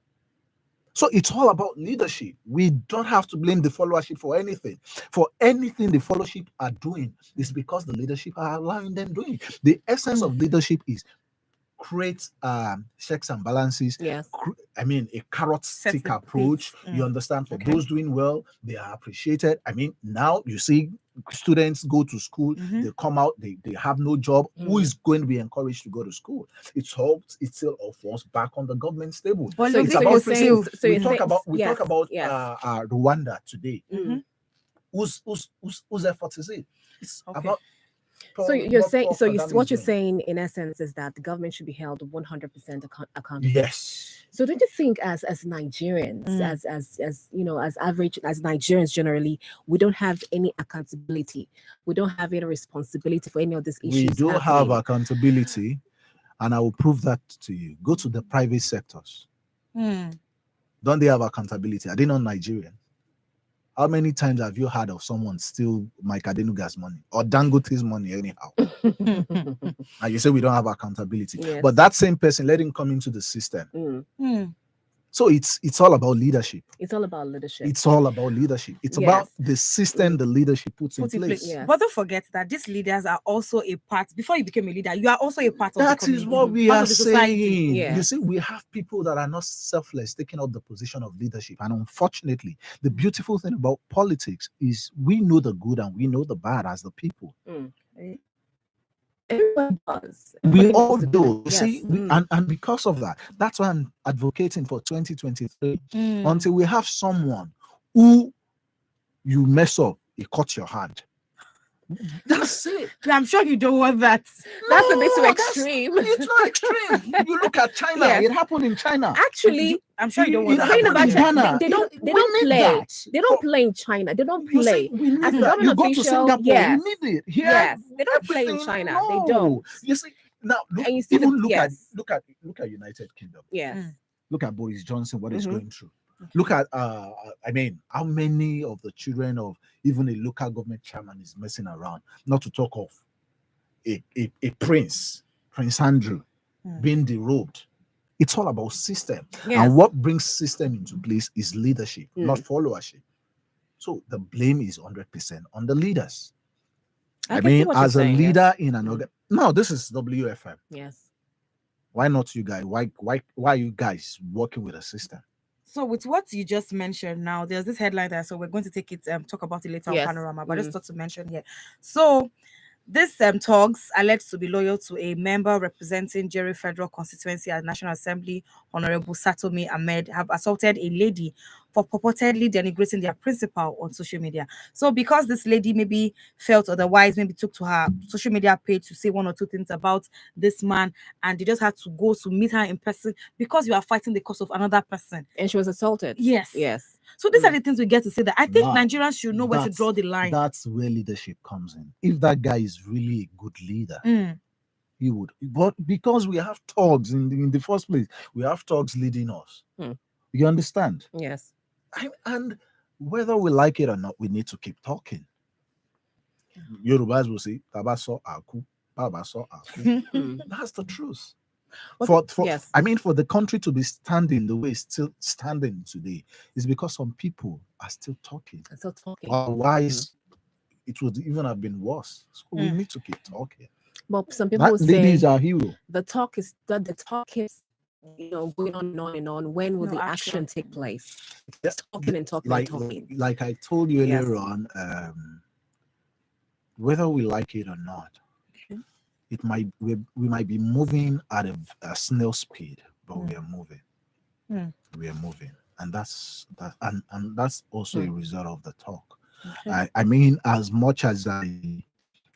C: So it's all about leadership. We don't have to blame the followership for anything. For anything the followership are doing is because the leadership are allowing them doing. The essence of leadership is create checks and balances.
A: Yes.
C: I mean, a carrot
B: Set
C: stick
B: the
C: approach.
B: pace.
C: You understand? For
B: Okay.
C: those doing well, they are appreciated. I mean, now you see students go to school, they come out, they have no job. Who is going to be encouraged to go to school? It's still all falls back on the government stable.
B: Well,
A: So
C: It's
A: you're
C: about
A: saying-
C: principle.
A: so
C: we
A: you're
C: talk
A: saying-
C: about we
A: yes,
C: talk about
A: yes.
C: Rwanda today.
A: Mm.
C: Whose effort is it? It's
B: Okay.
C: about
A: So you're
C: what
A: saying,
C: Paul
A: so
C: Kagame
A: what
C: is
A: you're
C: doing.
A: saying in essence is that the government should be held 100% accountable.
C: Yes.
A: So don't you think, as Nigerians, as you know, as average as Nigerians generally, we don't have any accountability. We don't have any responsibility for any of these issues.
C: We do have
A: happening.
C: accountability, and I will prove that to you. Go to the private sectors. Don't they have accountability? Are they not Nigerian? How many times have you heard of someone steal Mike Adenuga's money or Dangote's money anyhow? And you say we don't have accountability.
A: Yes.
C: But that same person, let him come into the system. So it's all about leadership.
A: It's all about leadership.
C: It's all about leadership. It's
A: Yes.
C: about the system the leadership puts in place.
A: Yes.
B: But don't forget that these leaders are also a part. Before you became a leader, you are also a part of the
C: That
B: community.
C: is what we
B: part
C: are
B: of the society.
C: saying.
A: Yeah.
C: You see, we have people that are not selfless taking up the position of leadership. And unfortunately, the beautiful thing about politics is we know the good and we know the bad as the people.
A: Everyone does.
C: We
A: Everybody
C: all
A: knows the
C: do.
A: good.
C: You
A: Yes.
C: see, and because of that, that's why I'm advocating for 2023 until we have someone who you mess up, he cuts your hand. That's it.
B: I'm sure you don't want that.
A: That's a bit too
C: No,
A: extreme.
C: It's not extreme. You look at China.
A: Yes.
C: It happened in China.
A: Actually,
B: I'm sure you don't
C: It
B: want
A: you're
B: that.
A: saying
C: happened
A: about
C: in
A: China.
C: Ghana.
A: They don't
C: We
A: play.
C: need that.
A: They don't play in China. They don't
C: You see,
A: play.
C: we need
A: As a
C: that. You
A: government
C: go to
A: official,
C: Singapore,
A: yes.
C: you need it. Here,
A: Yes. They don't play in
C: everything-
A: China.
C: No.
A: They don't.
C: You see, now look,
A: And you see
C: even
A: the-
C: look
A: yes.
C: at United Kingdom.
A: Yes.
C: Look at Boris Johnson, what he's
A: Mhm.
C: going through. Look at I mean, how many of the children of even a local government chairman is messing around, not to talk of a Prince Andrew being derobed. It's all about system.
A: Yes.
C: And what brings system into place is leadership, not
A: Mm.
C: followership. So the blame is 100% on the leaders. I
A: can see
C: mean,
A: what you're
C: as a
A: saying,
C: leader
A: yes.
C: in an organ. No, this is WFM.
A: Yes.
C: Why not you guys? Why are you guys working with a system?
B: So with what you just mentioned now, there's this headline there, so we're going to take it talk about it later
A: Yes.
B: on Panorama, but I just thought to mention here. So this thugs alleged to be loyal to a member representing Jerry Federal Constituency at National Assembly, Honorable Satomi Ahmed, have assaulted a lady for purportedly denigrating their principal on social media. So because this lady maybe felt otherwise, maybe took to her social media page to say one or two things about this man, and they just had to go to meet her in person because you are fighting the cause of another person.
A: And she was assaulted.
B: Yes.
A: Yes.
B: So these are the things we get to say that I think
C: Now,
B: Nigerians should know where to
C: That's-
B: draw the line.
C: That's where leadership comes in. If that guy is really a good leader, he would. But because we have thugs in the first place, we have thugs leading us. You understand?
A: Yes.
C: And whether we like it or not, we need to keep talking. Yorubas will say, "Tabaso aku, babaso aku." That's the truth.
A: What-
C: For
A: yes.
C: I mean, for the country to be standing the way it's still standing today, is because some people are still talking.
A: Still talking.
C: Otherwise, it would even have been worse. So we need to keep talking.
A: But some people
C: That
A: say
C: lady is our hero.
A: the talk is going on and on. When will
B: No
A: the
B: action.
A: action take place?
C: Yeah,
A: It's talking and talking
C: Like,
A: and talking.
C: like I told you
A: Yes.
C: earlier on, whether we like it or not, it might we might be moving at a snail speed, but we are moving. We are moving, and that's also a result of the talk. I mean, as much as I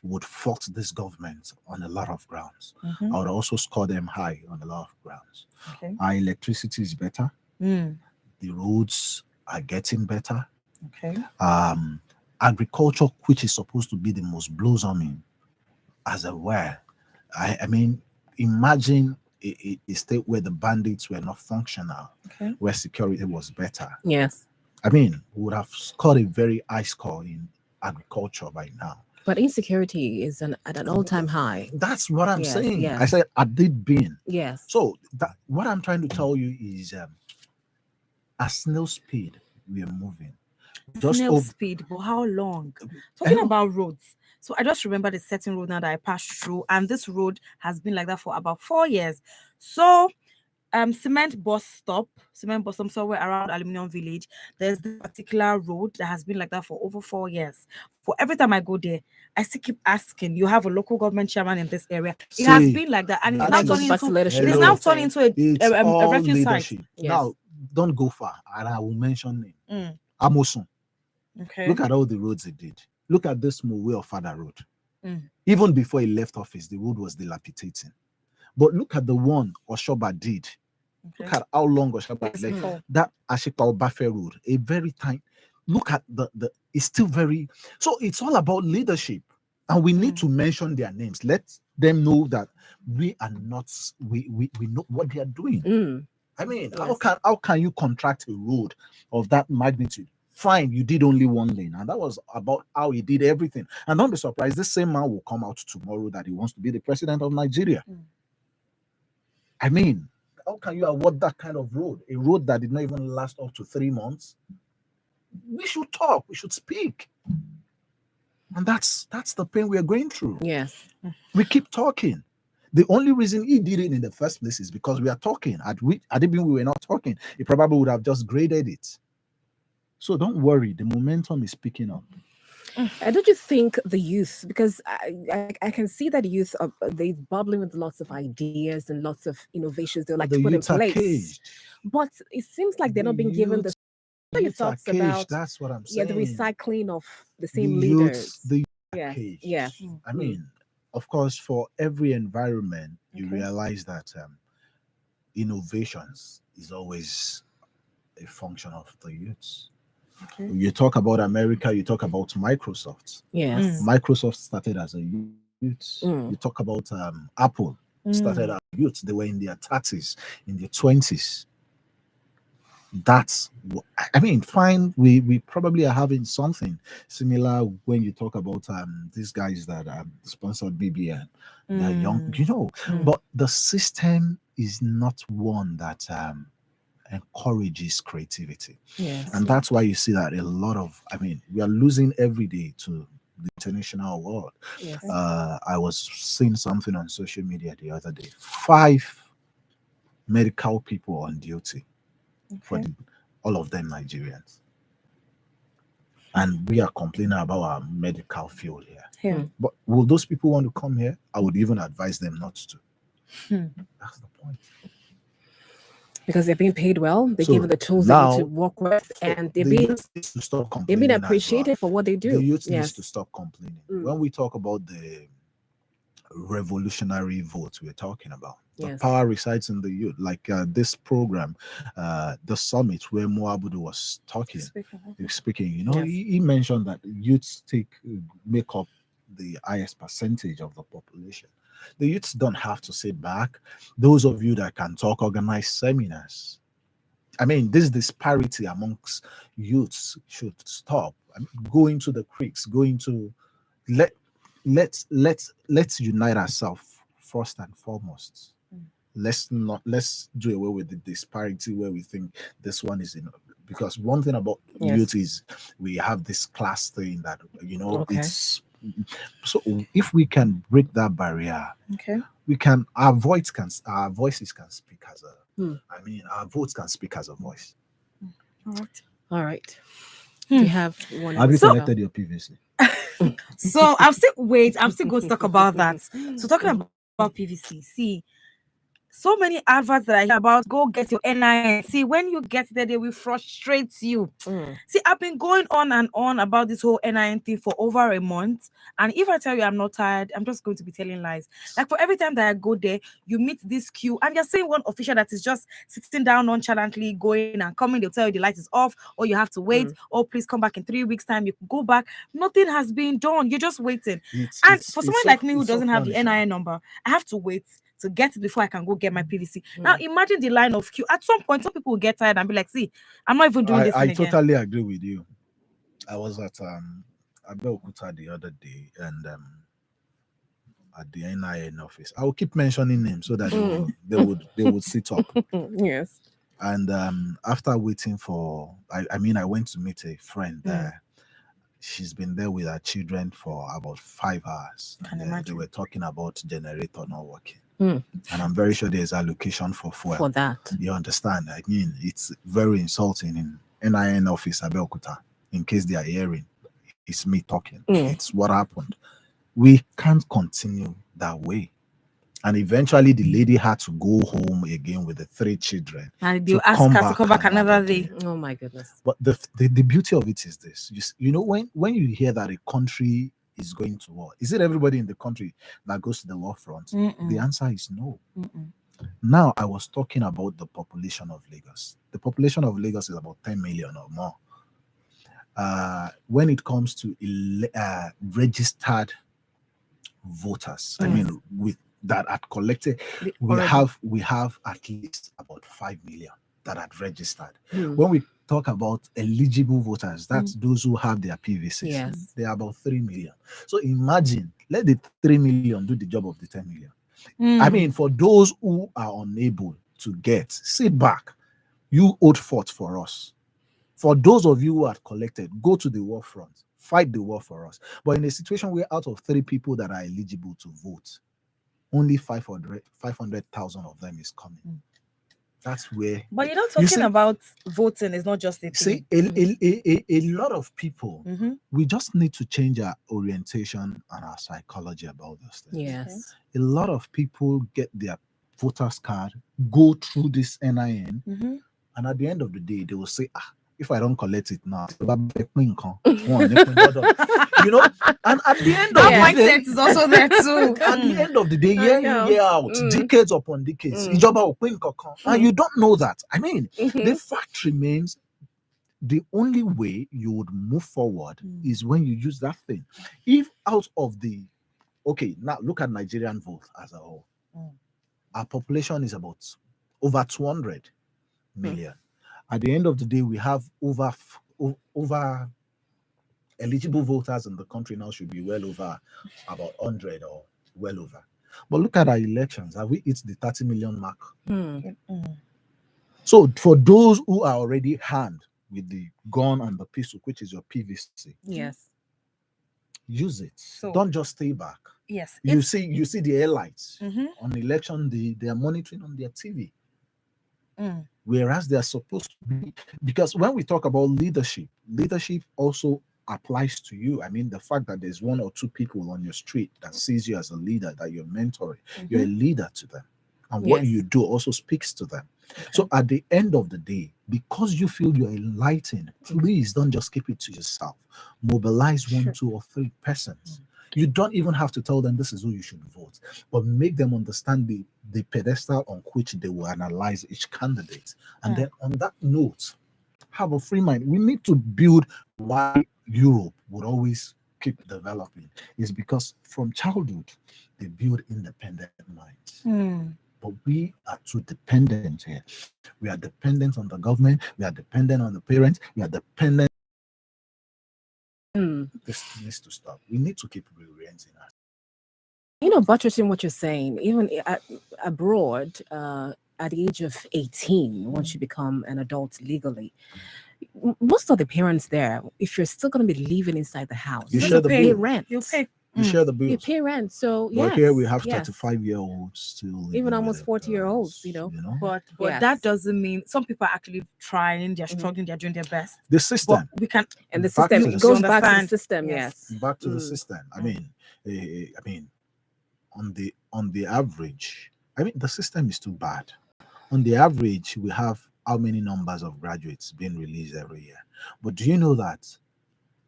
C: would fault this government on a lot of grounds, I would also score them high on a lot of grounds.
B: Okay.
C: Our electricity is better. The roads are getting better.
B: Okay.
C: Agriculture, which is supposed to be the most blossoming as a well. I mean, imagine a state where the bandits were not functional,
B: Okay.
C: where security was better.
A: Yes.
C: I mean, we would have scored a very high score in agriculture by now.
A: But insecurity is at an all-time high.
C: That's what I'm
A: Yes,
C: saying. I
A: yes.
C: said, I did been.
A: Yes.
C: So that what I'm trying to tell you is, at snail speed, we are moving. Just
B: Snail
C: over,
B: speed, but how long? Talking
C: know.
B: about roads. So I just remember the certain road now that I passed through, and this road has been like that for about 4 years. So cement bus stop somewhere around Aluminium Village. There's this particular road that has been like that for over 4 years. For every time I go there, I still keep asking, you have a local government chairman in this area. It has
C: See,
B: been like that, and it's
C: that
B: now
A: That goes
B: turning
A: back to
B: into
A: leadership.
B: it is
C: Hello.
B: now turning into
C: it's
B: a
C: all
B: refuse site.
C: leadership.
A: Yes.
C: Now, don't go far, and I will mention name.
B: Mm,
C: Amosun.
B: okay.
C: Look at all the roads he did. Look at this Mowe of Father Road.
B: Mm.
C: Even before he left office, the road was dilapidating. But look at the one Oshoba did. Look
B: Okay.
C: at how long Oshoba
B: Yes,
C: left.
B: before.
C: That Ashikpa Obafe Road, a very tiny. Look at the it's still very. So it's all about leadership, and we need to mention their names. Let them know that we are not. We know what they are doing.
A: Mm.
C: I mean,
A: Yes.
C: how can you contract a road of that magnitude? Fine, you did only one lane, and that was about how he did everything. And don't be surprised, this same man will come out tomorrow that he wants to be the president of Nigeria. I mean, how can you award that kind of road? A road that did not even last up to 3 months? We should talk, we should speak. And that's the pain we are going through.
A: Yes.
C: We keep talking. The only reason he did it in the first place is because we are talking. Had it been we were not talking, he probably would have just graded it. So don't worry, the momentum is picking up.
A: Don't you think the youth, because I can see that youth are they bubbling with lots of ideas and lots of innovations they like
C: The
A: to put in
C: youths are
A: place,
C: caged.
A: but it seems like they're not being given the. What are your
C: Youths are
A: thoughts
C: caged.
A: about
C: That's what I'm
A: the
C: saying.
A: recycling of the
C: The
A: same
C: youths,
A: leaders?
C: the youths are
A: Yes,
C: caged.
A: yes.
C: I mean, of course, for every environment, you
B: Okay.
C: realize that innovations is always a function of the youths.
B: Okay.
C: You talk about America, you talk about Microsoft.
A: Yes.
C: Microsoft started as a youth.
A: Mm.
C: You talk about Apple, started as youth. They were in their 30s, in their 20s. That's I mean, fine. We probably are having something similar when you talk about these guys that sponsored BBN. They're young, but the system is not one that encourages creativity.
A: Yes.
C: And that's why you see that a lot of, I mean, we are losing every day to the international world.
A: Yes.
C: I was seeing something on social media the other day. 5 medical people on duty, for all of them Nigerians. And we are complaining about our medical field here. But will those people want to come here? I would even advise them not to. That's the point.
A: Because they're being paid well, they're
C: So
A: given the tools
C: now-
A: they need to work with, and they're
C: the
A: being
C: youth needs to stop
A: they're
C: complaining
A: being
C: as well.
A: appreciated for what they do.
C: The youth needs
A: Yes.
C: to stop complaining. When we talk about the revolutionary vote we're talking about, the
A: Yes.
C: power resides in the youth. Like this program, the summit where Moabudu was speaking,
A: Yes.
C: he mentioned that youths make up the highest percentage of the population. The youths don't have to sit back. Those of you that can talk, organize seminars. I mean, this disparity amongst youths should stop. I mean, going to the creeks, going to let's unite ourselves first and foremost. Let's do away with the disparity where we think this one is because one thing about youth is we have this class thing that it's so if we can break that barrier, we can our voices can speak as a I mean our votes can speak as a voice.
A: All right. Do you have one?
C: Have you
A: more?
C: connected your PVC?
B: So I'm still going to talk about that. So talking about PVC, see, so many adverts that I hear about, go get your NIN. See, when you get there, they will frustrate you. See, I've been going on and on about this whole NIN thing for over a month. And if I tell you I'm not tired, I'm just going to be telling lies. Like for every time that I go there, you meet this queue and you're seeing one official that is just sitting down nonchalantly, going and coming. They'll tell you the light is off, or you have to wait, or please come back in 3 weeks' time. You go back. Nothing has been done. You're just waiting. For someone like me who doesn't have the NIN number, I have to wait to get it before I can go get my PVC. Now imagine the line of queue. At some point, some people will get tired and be like, see, I'm not even doing this
C: I
B: thing again.
C: totally agree with you. I was at Abeokuta the other day, and at the NIN office. I will keep mentioning names so that they would sit up.
A: Yes.
C: And after waiting for, I went to meet a friend there. She's been there with her children for about 5 hours. And they were talking about generator not working. And I'm very sure there's allocation for fuel.
A: For that.
C: You understand? I mean, it's very insulting in NIN office Abeokuta. In case they are hearing, it's me talking. It's what happened. We can't continue that way. And eventually the lady had to go home again with the 3 children.
B: And you ask her to come back another day.
A: Oh my goodness.
C: But the beauty of it is this. You know, when you hear that a country is going to war, is it everybody in the country that goes to the war front? The answer is no. Now, I was talking about the population of Lagos. The population of Lagos is about 10 million or more. When it comes to registered voters, I mean, with that are collected, we have at least about 5 million that are registered. When we talk about eligible voters, that's those who have their PVCs.
A: Yes.
C: They are about 3 million. So imagine, let the 3 million do the job of the 10 million. I mean, for those who are unable to get, sit back. You hold fort for us. For those of you who are collected, go to the war front. Fight the war for us. But in a situation where out of 3 people that are eligible to vote, only 500,000 of them is coming. That's where.
B: But you're not talking about voting. It's not just a thing.
C: A lot of people, we just need to change our orientation and our psychology about this thing.
A: Yes.
C: A lot of people get their voter's card, go through this NIN, and at the end of the day, they will say, if I don't collect it now, you know, and at the end of the day,
B: is also there too.
C: At the end of the day, year out, decades upon decades, and you don't know that. I mean, the fact remains, the only way you would move forward is when you use that thing. If out of the, now look at Nigerian vote as a whole. Our population is about over 200 million. At the end of the day, we have over eligible voters in the country now should be well over about 100 or well over. But look at our elections. Have we hit the 30 million mark? So for those who are already armed with the gun and the pistol, which is your PVC,
A: yes,
C: use it.
B: So,
C: don't just stay back.
B: Yes.
C: You see the airlights on election day, they are monitoring on their TV. Whereas they are supposed to be, because when we talk about leadership also applies to you. I mean, the fact that there's 1 or 2 people on your street that sees you as a leader, that you're mentoring, you're a leader to them. And what you do also speaks to them. So at the end of the day, because you feel you're enlightened, please don't just keep it to yourself. Mobilize 1, 2, or 3 persons. You don't even have to tell them this is who you should vote, but make them understand the pedestal on which they will analyze each candidate. And then on that note, have a free mind. We need to build why Europe would always keep developing is because from childhood, they build independent minds. But we are too dependent here. We are dependent on the government. We are dependent on the parents. We are dependent. This needs to stop. We need to keep reorienting us.
A: You know, buttressing what you're saying, even abroad, at the age of 18, once you become an adult legally, most of the parents there, if you're still going to be living inside the house,
C: you share the
A: pay rent.
B: You pay.
C: You share the bills.
A: You pay rent. So
C: but here we have 35-year-olds still,
A: even almost 40-year-olds, you know.
B: But that doesn't mean some people are actually trying, they're struggling, they're doing their best.
C: The system.
B: But we can,
A: and the system goes back to the system. Yes.
C: Back to the system. I mean, on the average, I mean, the system is too bad. On the average, we have how many numbers of graduates being released every year. But do you know that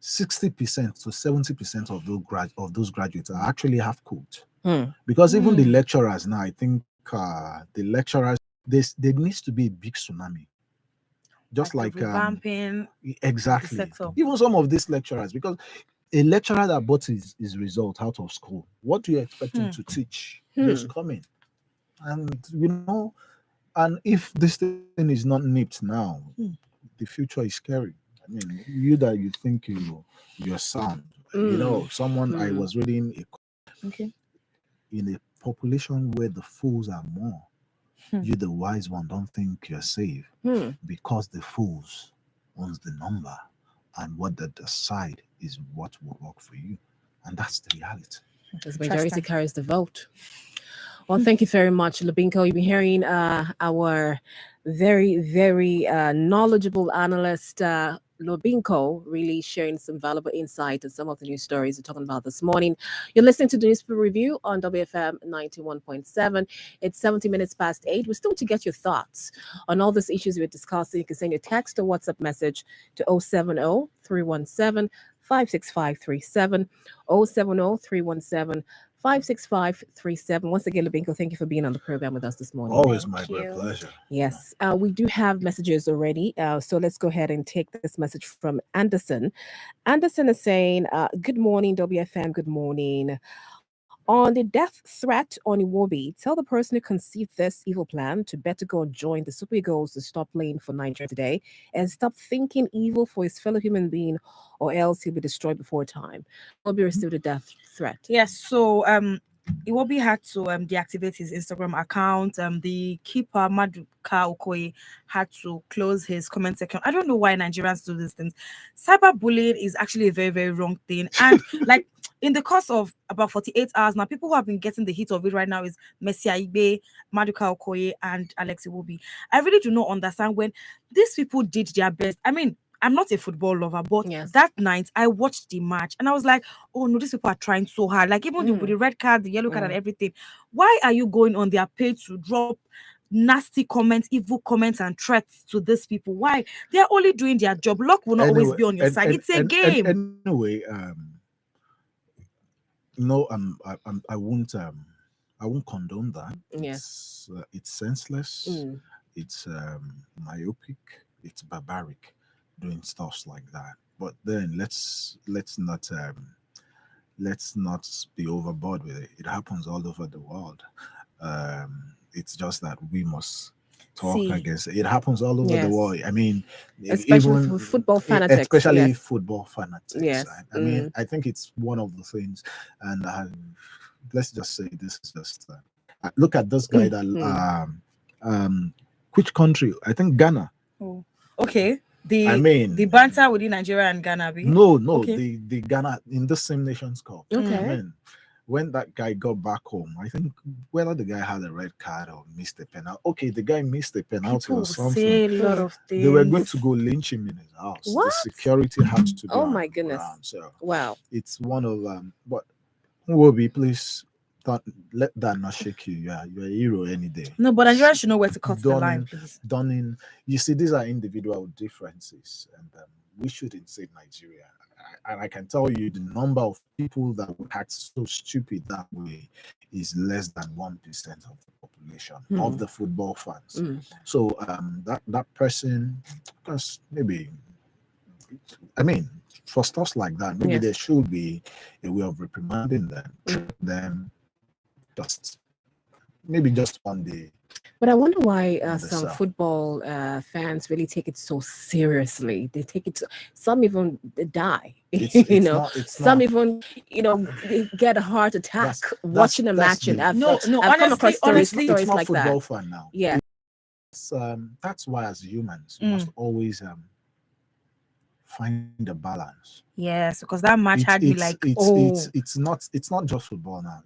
C: 60% to 70% of those graduates are actually half cooked?
A: Hmm.
C: Because even the lecturers now, I think the lecturers, there needs to be a big tsunami. Just
B: Like
C: like
B: the revamping the
C: exactly.
B: sector.
C: Even some of these lecturers, because a lecturer that bought his result out of school, what do you expect him to teach this
A: Hmm.
C: coming? And and if this thing is not nipped now, the future is scary. I mean, you that you think you're sound,
A: Mm.
C: someone I was reading
B: Okay.
C: in a population where the fools are more, you the wise one don't think you're safe
A: Hmm.
C: because the fools owns the number, and what they decide is what will work for you, and that's the reality.
A: The majority
B: Interesting.
A: carries the vote. Well, thank you very much, Lubinko. You've been hearing our very, very knowledgeable analyst, Lubinko, really sharing some valuable insight and some of the news stories we're talking about this morning. You're listening to the Newspaper Review on WFM 91.7. It's 70 minutes past 8. We're still to get your thoughts on all these issues we're discussing. You can send your text or WhatsApp message to 070 317 56537, 070 317 56537. Once again, Lubinko, thank you for being on the program with us this morning.
C: Always my
B: Thank
C: great
B: you.
C: pleasure.
A: Yes, we do have messages already. So let's go ahead and take this message from Anderson. Anderson is saying, good morning, WFM, good morning. On the death threat on Iwobi, tell the person who conceived this evil plan to better go and join the Super Eagles to stop playing for Nigeria today and stop thinking evil for his fellow human being, or else he'll be destroyed before time. Iwobi received a death threat.
B: Yes, so Iwobi had to deactivate his Instagram account. The keeper Maduka Okoye had to close his comment section. I don't know why Nigerians do these things. Cyberbullying is actually a very, very wrong thing. And like in the course of about 48 hours now, people who have been getting the heat of it right now is Messi Aibe, Maduka Okoye, and Alex Iwobi. I really do not understand when these people did their best. I mean, I'm not a football lover, but
A: Yes.
B: that night I watched the match and I was like, oh no, these people are trying so hard. Like even with the red card, the yellow card, and everything. Why are you going on their page to drop nasty comments, evil comments, and threats to these people? Why? They're only doing their job. Luck will not always
C: Anyway,
B: be on your side. It's a game.
C: anyway, I won't condone that.
A: Yes.
C: It's senseless.
A: Mm.
C: It's myopic. It's barbaric, doing stuffs like that. But then let's not be overboard with it. It happens all over the world. It's just that we must talk
B: See.
C: against it. It happens all over the
A: Yes.
C: world. I mean,
A: Especially
C: even
A: for football fanatics.
C: especially
A: Yes.
C: football fanatics.
A: Yes.
C: I mean, I think it's one of the things, and let's just say this is just look at this guy that which country? I think Ghana.
B: Oh, okay.
C: I mean,
B: the banter within Nigeria and Ghana.
C: no,
B: Okay.
C: the Ghana in the same Nations Cup.
A: Okay.
C: I mean, when that guy got back home, I think whether the guy had a red card or missed a penalty. Okay, the guy missed a penalty
B: People
C: or
B: will
C: something.
B: say a lot of things.
C: They were going to go lynch him in his house.
A: What?
C: The security had to be
A: Oh
C: on
A: my
C: the
A: goodness.
C: ground. So
A: Wow.
C: it's one of but Nwobi, please don't let that not shake you. You're a hero any day.
B: No, but Nigeria should know where to cut the line, please.
C: Dunning, you see, these are individual differences, and we shouldn't say Nigeria. And I can tell you the number of people that would act so stupid that way is less than 1% of the population of the football fans. So that person, because maybe, I mean, for stuff like that, maybe there should be a way of reprimanding them, just maybe just one day.
A: But I wonder why some football fans really take it so seriously. They take it. Some even die. Some even they get a heart attack watching a match. And I've come across stories
C: it's not
A: like
C: football
A: that.
C: fan now.
A: Yeah,
C: that's why as humans you must always find a balance.
B: Yes, because that match had me like,
C: it's not just football now.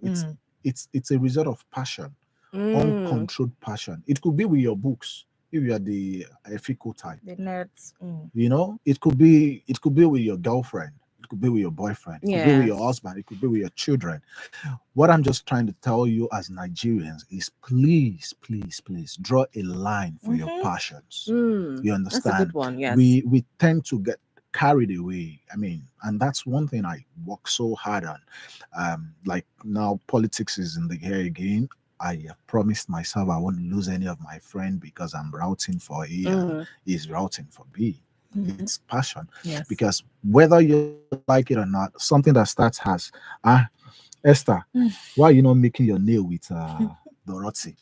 C: It's a result of passion. Uncontrolled passion. It could be with your books if you are the ethical type.
B: The nerds.
C: It could be with your girlfriend. It could be with your boyfriend, it could be with your
A: Yes.
C: husband, it could be with your children. What I'm just trying to tell you as Nigerians is please, please, please draw a line for your passions. You
A: That's a good
C: understand?
A: one. Yes.
C: We tend to get carried away. I mean, and that's one thing I work so hard on. Like now politics is in the air again. I have promised myself I won't lose any of my friend because I'm routing for A and he's routing for B. It's passion.
A: Yes.
C: Because whether you like it or not, something that starts as Esther, why are you not making your nail with Dorothy?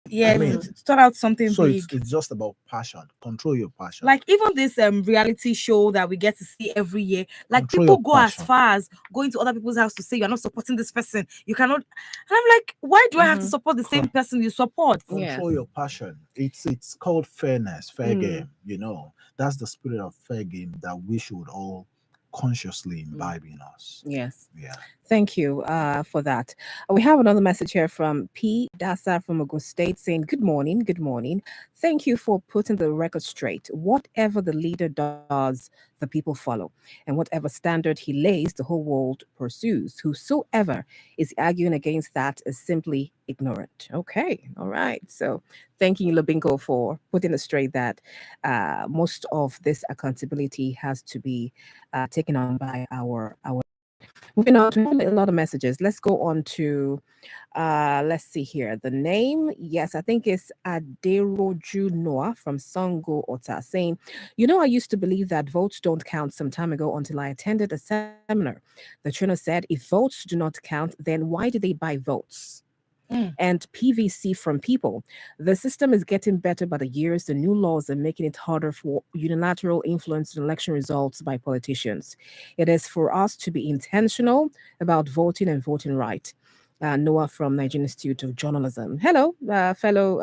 B: Yeah,
C: I mean,
B: to start out something
C: so
B: big.
C: it's just about passion. Control your passion.
B: Like even this reality show that we get to see every year, like
C: Control
B: people
C: your
B: go as
C: passion.
B: far as going to other people's house to say you're not supporting this person. You cannot, and I'm like, why do I have to support the same person you support?
C: Control your passion. It's called fairness, fair game. You know, that's the spirit of fair game that we should all consciously imbibe in us.
A: Yes.
C: Yeah.
A: Thank you for that. We have another message here from P. Dasa from Ogun State saying, Good morning, good morning. Thank you for putting the record straight. Whatever the leader does, the people follow. And whatever standard he lays, the whole world pursues. Whosoever is arguing against that is simply ignorant. Okay, all right. So thank you, Labinko, for putting it straight that most of this accountability has to be taken on by our. Moving on, we have a lot of messages. Let's go on to, let's see here. The name, yes, I think it's Aderoju Noah from Songo Ota saying, I used to believe that votes don't count some time ago until I attended a seminar. The trainer said, if votes do not count, then why do they buy votes? And PVC from people. The system is getting better by the years. The new laws are making it harder for unilateral influence in election results by politicians. It is for us to be intentional about voting and voting right. Noah from Nigerian Institute of Journalism. Hello, fellow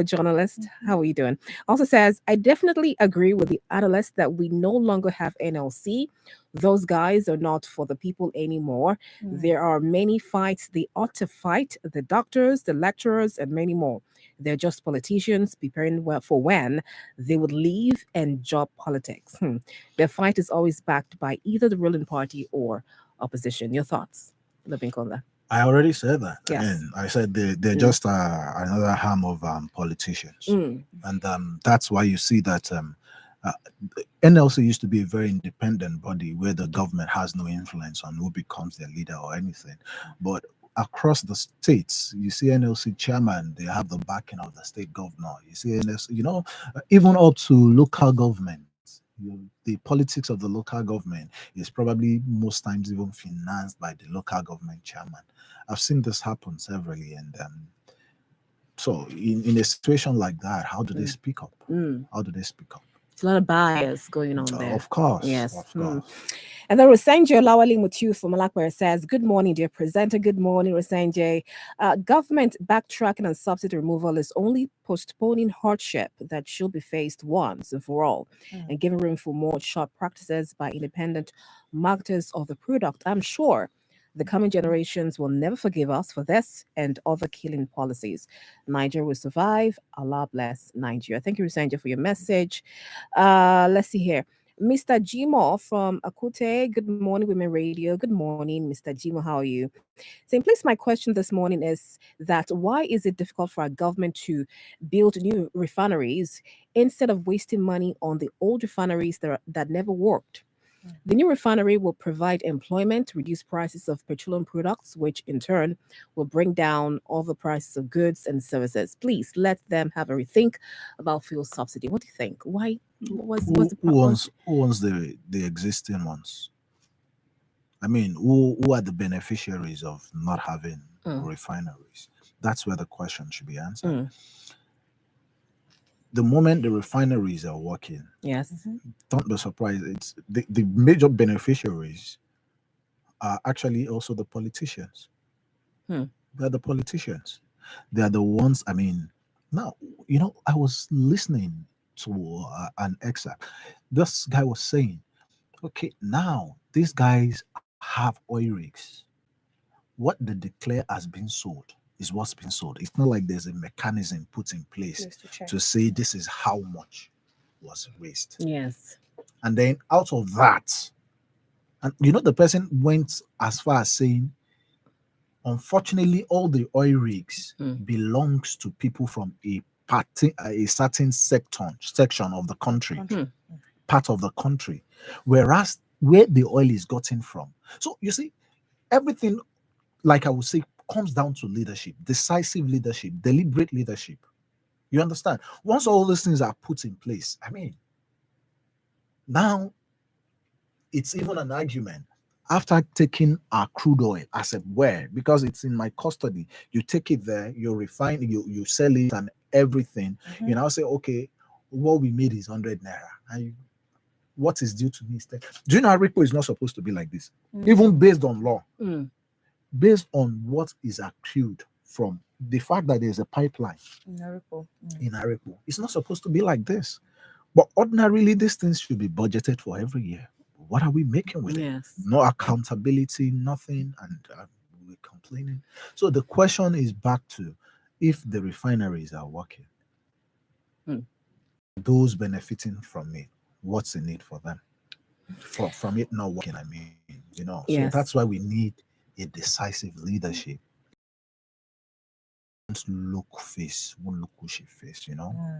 A: journalist. How are you doing? Also says, I definitely agree with the analyst that we no longer have NLC. Those guys are not for the people anymore. There are many fights they ought to fight, the doctors, the lecturers, and many more. They're just politicians preparing for when they would leave and job politics. Their fight is always backed by either the ruling party or opposition. Your thoughts, Labinkola?
C: I already said that.
A: Yes.
C: I mean, I said they're just another arm of politicians. And that's why you see that uh, NLC used to be a very independent body where the government has no influence on who becomes their leader or anything. But across the states, you see NLC chairman, they have the backing of the state governor. You see NLC, even up to local government. The politics of the local government is probably most times even financed by the local government chairman. I've seen this happen severally, and so in a situation like that, how do they speak up? How do they speak up?
A: There's a lot of bias going on there.
C: Of course,
A: yes.
C: Of course.
A: And then Rosanjo Lawali Mutu from Malakware says, Good morning, dear presenter. Good morning, Rosanjo. Government backtracking on subsidy removal is only postponing hardship that should be faced once and for all and giving room for more sharp practices by independent marketers of the product. I'm sure the coming generations will never forgive us for this and other killing policies. Nigeria will survive. Allah bless Nigeria. Thank you, Rosanjo, for your message. Let's see here. Mr. Jimo from Akute. Good morning, Women Radio. Good morning, Mr. Jimo. How are you? So, in place, my question this morning is that why is it difficult for our government to build new refineries instead of wasting money on the old refineries that never worked? The new refinery will provide employment, reduce prices of petroleum products, which in turn will bring down all the prices of goods and services. Please let them have a rethink about fuel subsidy. What do you think? Why was the
C: who owns the existing ones? I mean, who are the beneficiaries of not having refineries? That's where the question should be answered. The moment the refineries are working,
A: yes,
C: don't be surprised. It's the major beneficiaries are actually also the politicians. They're the politicians. They are the ones. I mean, now I was listening to an excerpt. This guy was saying, "Okay, now these guys have oil rigs. What they declare has been sold is what's been sold. It's not like there's a mechanism put in place to say this is how much was raised."
A: Yes.
C: And then out of that, and the person went as far as saying, unfortunately, all the oil rigs belongs to people from a certain section of the country, part of the country, whereas where the oil is gotten from. So you see, everything, like I would say, comes down to leadership, decisive leadership, deliberate leadership. You understand? Once all these things are put in place, I mean, now it's even an argument. After taking our crude oil as a where, because it's in my custody, you take it there, you refine, you sell it and everything. You now say, okay, what we made is 100 naira. And what is due to me is 10. Do you know Arepo is not supposed to be like this? Even based on law. Based on what is accrued from the fact that there's a pipeline
B: In Arepo.
C: in Arepo. It's not supposed to be like this. But ordinarily, these things should be budgeted for every year. What are we making with it? No accountability, nothing, and we're complaining. So the question is back to, if the refineries are working, those benefiting from it, what's the need for them? From it not working, I mean, So that's why we need a decisive leadership. Look face, won't look cushy face,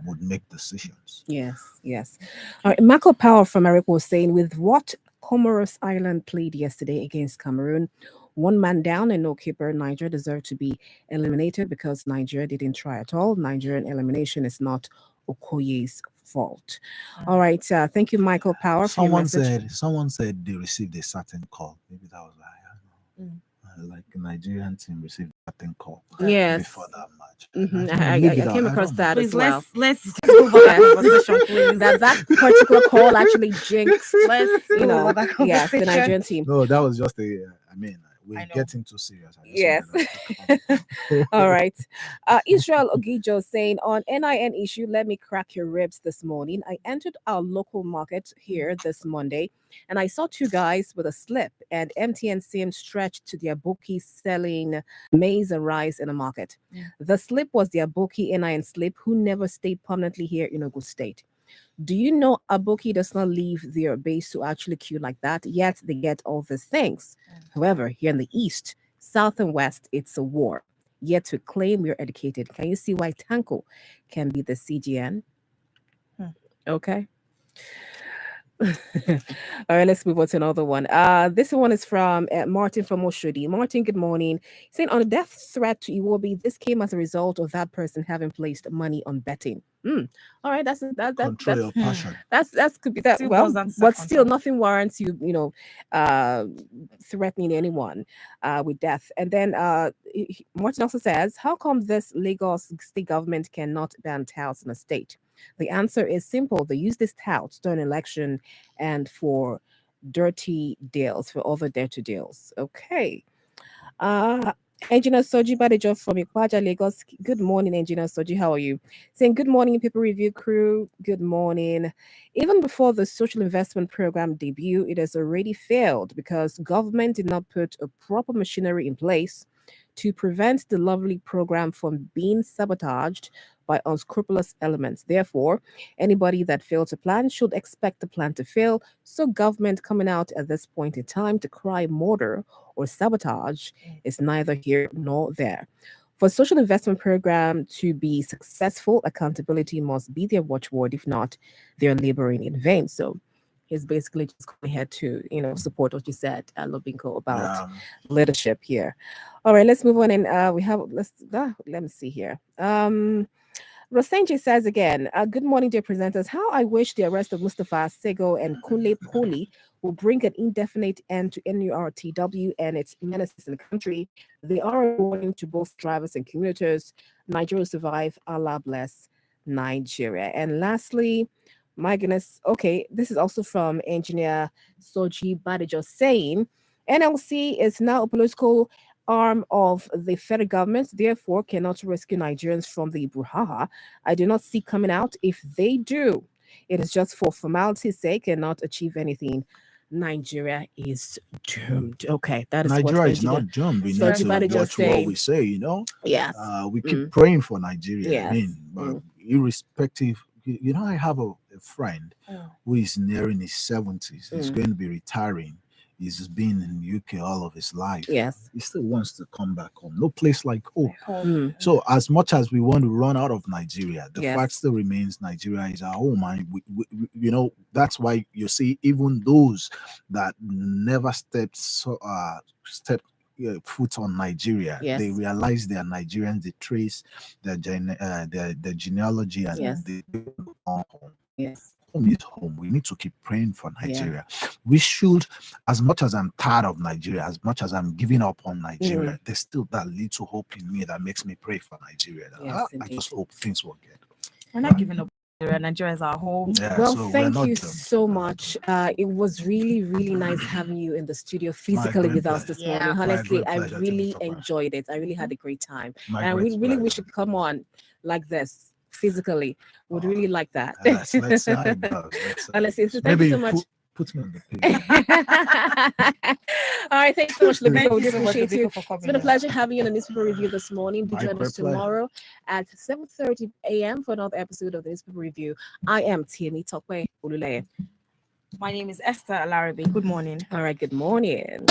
C: would make decisions.
A: Yes. All right, Marco Power from America was saying, with what Comoros Island played yesterday against Cameroon, one man down and no keeper, Nigeria deserved to be eliminated because Nigeria didn't try at all. Nigerian elimination is not Okoye's fault. All right, thank you, Michael Power.
C: Someone said they received a certain call. Maybe that was like a Nigerian team received a certain call before that match.
A: I came across that
B: please,
A: as well.
B: Let's just go over that conversation, please.
A: That particular call actually jinxed,
B: Let's
A: the Nigerian team.
C: No, that was just we're getting too serious.
A: Yes. All right. Israel Ogijo saying, on NIN issue, let me crack your ribs this morning. I entered our local market here this Monday and I saw two guys with a slip and MTN SIM stretched to their bookie selling maize and rice in a market. The slip was their bookie NIN slip who never stayed permanently here in Ogun State. Do you know Aboki does not leave their base to actually queue like that, yet they get all these things? However, here in the East, South and West, it's a war. Yet to claim you're educated. Can you see why Tanko can be the CGN? Okay. All right, let's move on to another one. This one is from Martin from Oshodi. Martin, good morning. Saying, on a death threat to Iwobi, this came as a result of that person having placed money on betting. All right, that's
C: control your passion.
A: That could be that.
B: Still
A: Well,
B: goes
A: but still, nothing warrants you, threatening anyone with death. And then Martin also says, how come this Lagos state government cannot ban touts in a state? The answer is simple. They use this touts during election and for dirty deals, for other dirty deals. Okay. Engineer Soji Badejo from Ikwaja, Lagos. Good morning, Engineer Soji. How are you? Saying good morning, People Review crew. Good morning. Even before the social investment program debut, it has already failed because government did not put a proper machinery in place to prevent the lovely program from being sabotaged by unscrupulous elements. Therefore, anybody that failed to plan should expect the plan to fail. So government coming out at this point in time to cry murder or sabotage is neither here nor there. For social investment program to be successful, accountability must be their watchword. If not, they're laboring in vain. So he's basically just going ahead to, support what you said, Lobinko, about leadership here. All right, let's move on. And we have, let me see here. Rosenji says again, good morning, dear presenters. How I wish the arrest of Mustafa Sego and Kunle Poli will bring an indefinite end to NURTW and its menaces in the country. They are a warning to both drivers and commuters. Nigeria will survive. Allah bless Nigeria. And lastly, my goodness, okay, this is also from Engineer Soji Badejo saying, NLC is now a political arm of the federal government, therefore cannot rescue Nigerians from the brouhaha. I do not see coming out. If they do, it is just for formality's sake and not achieve anything. Nigeria is doomed. Okay, that is
C: Nigeria
A: what
C: is not doomed. We
A: So
C: need to
A: everybody
C: watch
A: just
C: what
A: say-
C: we say,
A: Yes.
C: We keep praying for Nigeria.
A: Yes.
C: But irrespective, I have a a friend
B: Mm.
C: who is nearing his 70s. He's
A: Mm.
C: going to be retiring. He's been in UK all of his life.
A: Yes.
C: He still wants to come back home. No place like home.
A: Mm.
C: So as much as we want to run out of Nigeria, the
A: Yes.
C: fact still remains Nigeria is our home. And you know, that's why you see even those that never stepped foot on Nigeria,
A: Yes.
C: they realize they are Nigerians. They trace their their genealogy, and
A: Yes.
C: they go home.
A: Yes.
C: Home is home. We need to keep praying for Nigeria. We should, as much as I'm tired of Nigeria, as much as I'm giving up on Nigeria, there's still that little hope in me that makes me pray for Nigeria.
A: Yes,
C: I just hope things will get.
B: We're not giving up. Nigeria is our home.
C: Yeah,
A: Well,
C: so we're
A: thank
C: not
A: you
C: done.
A: so much. It was really, really nice having you in the studio physically
C: great
A: with us
C: pleasure.
A: this
B: Yeah.
A: morning.
C: My
A: Honestly,
C: great
A: I
C: pleasure to
A: really
C: meet you.
A: enjoyed it. I really had a great time.
C: My
A: And
C: great
A: we really wish
C: pleasure.
A: you could come on like this physically. Would really like that.
C: Let's see how it goes.
A: Honestly, so thank
C: Maybe
A: you so much.
C: put me on the page.
A: All right, thanks so much, Lubiko.
B: Thank
A: We
B: you so much,
A: appreciate you.
B: Lubiko, for
A: It's
B: coming.
A: been a pleasure having you on the newspaper review this morning. Do
C: My
A: join us
C: great pleasure.
A: tomorrow at 7:30 a.m. for another episode of the newspaper review. I am Tiemi Tokwe Ulule.
B: My name is Esther Alarabi. Good morning.
A: All right, good morning.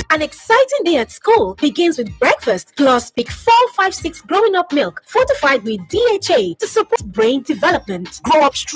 D: An exciting day at school begins with breakfast plus Peak 456 growing up milk fortified with DHA to support brain development. Grow up strong.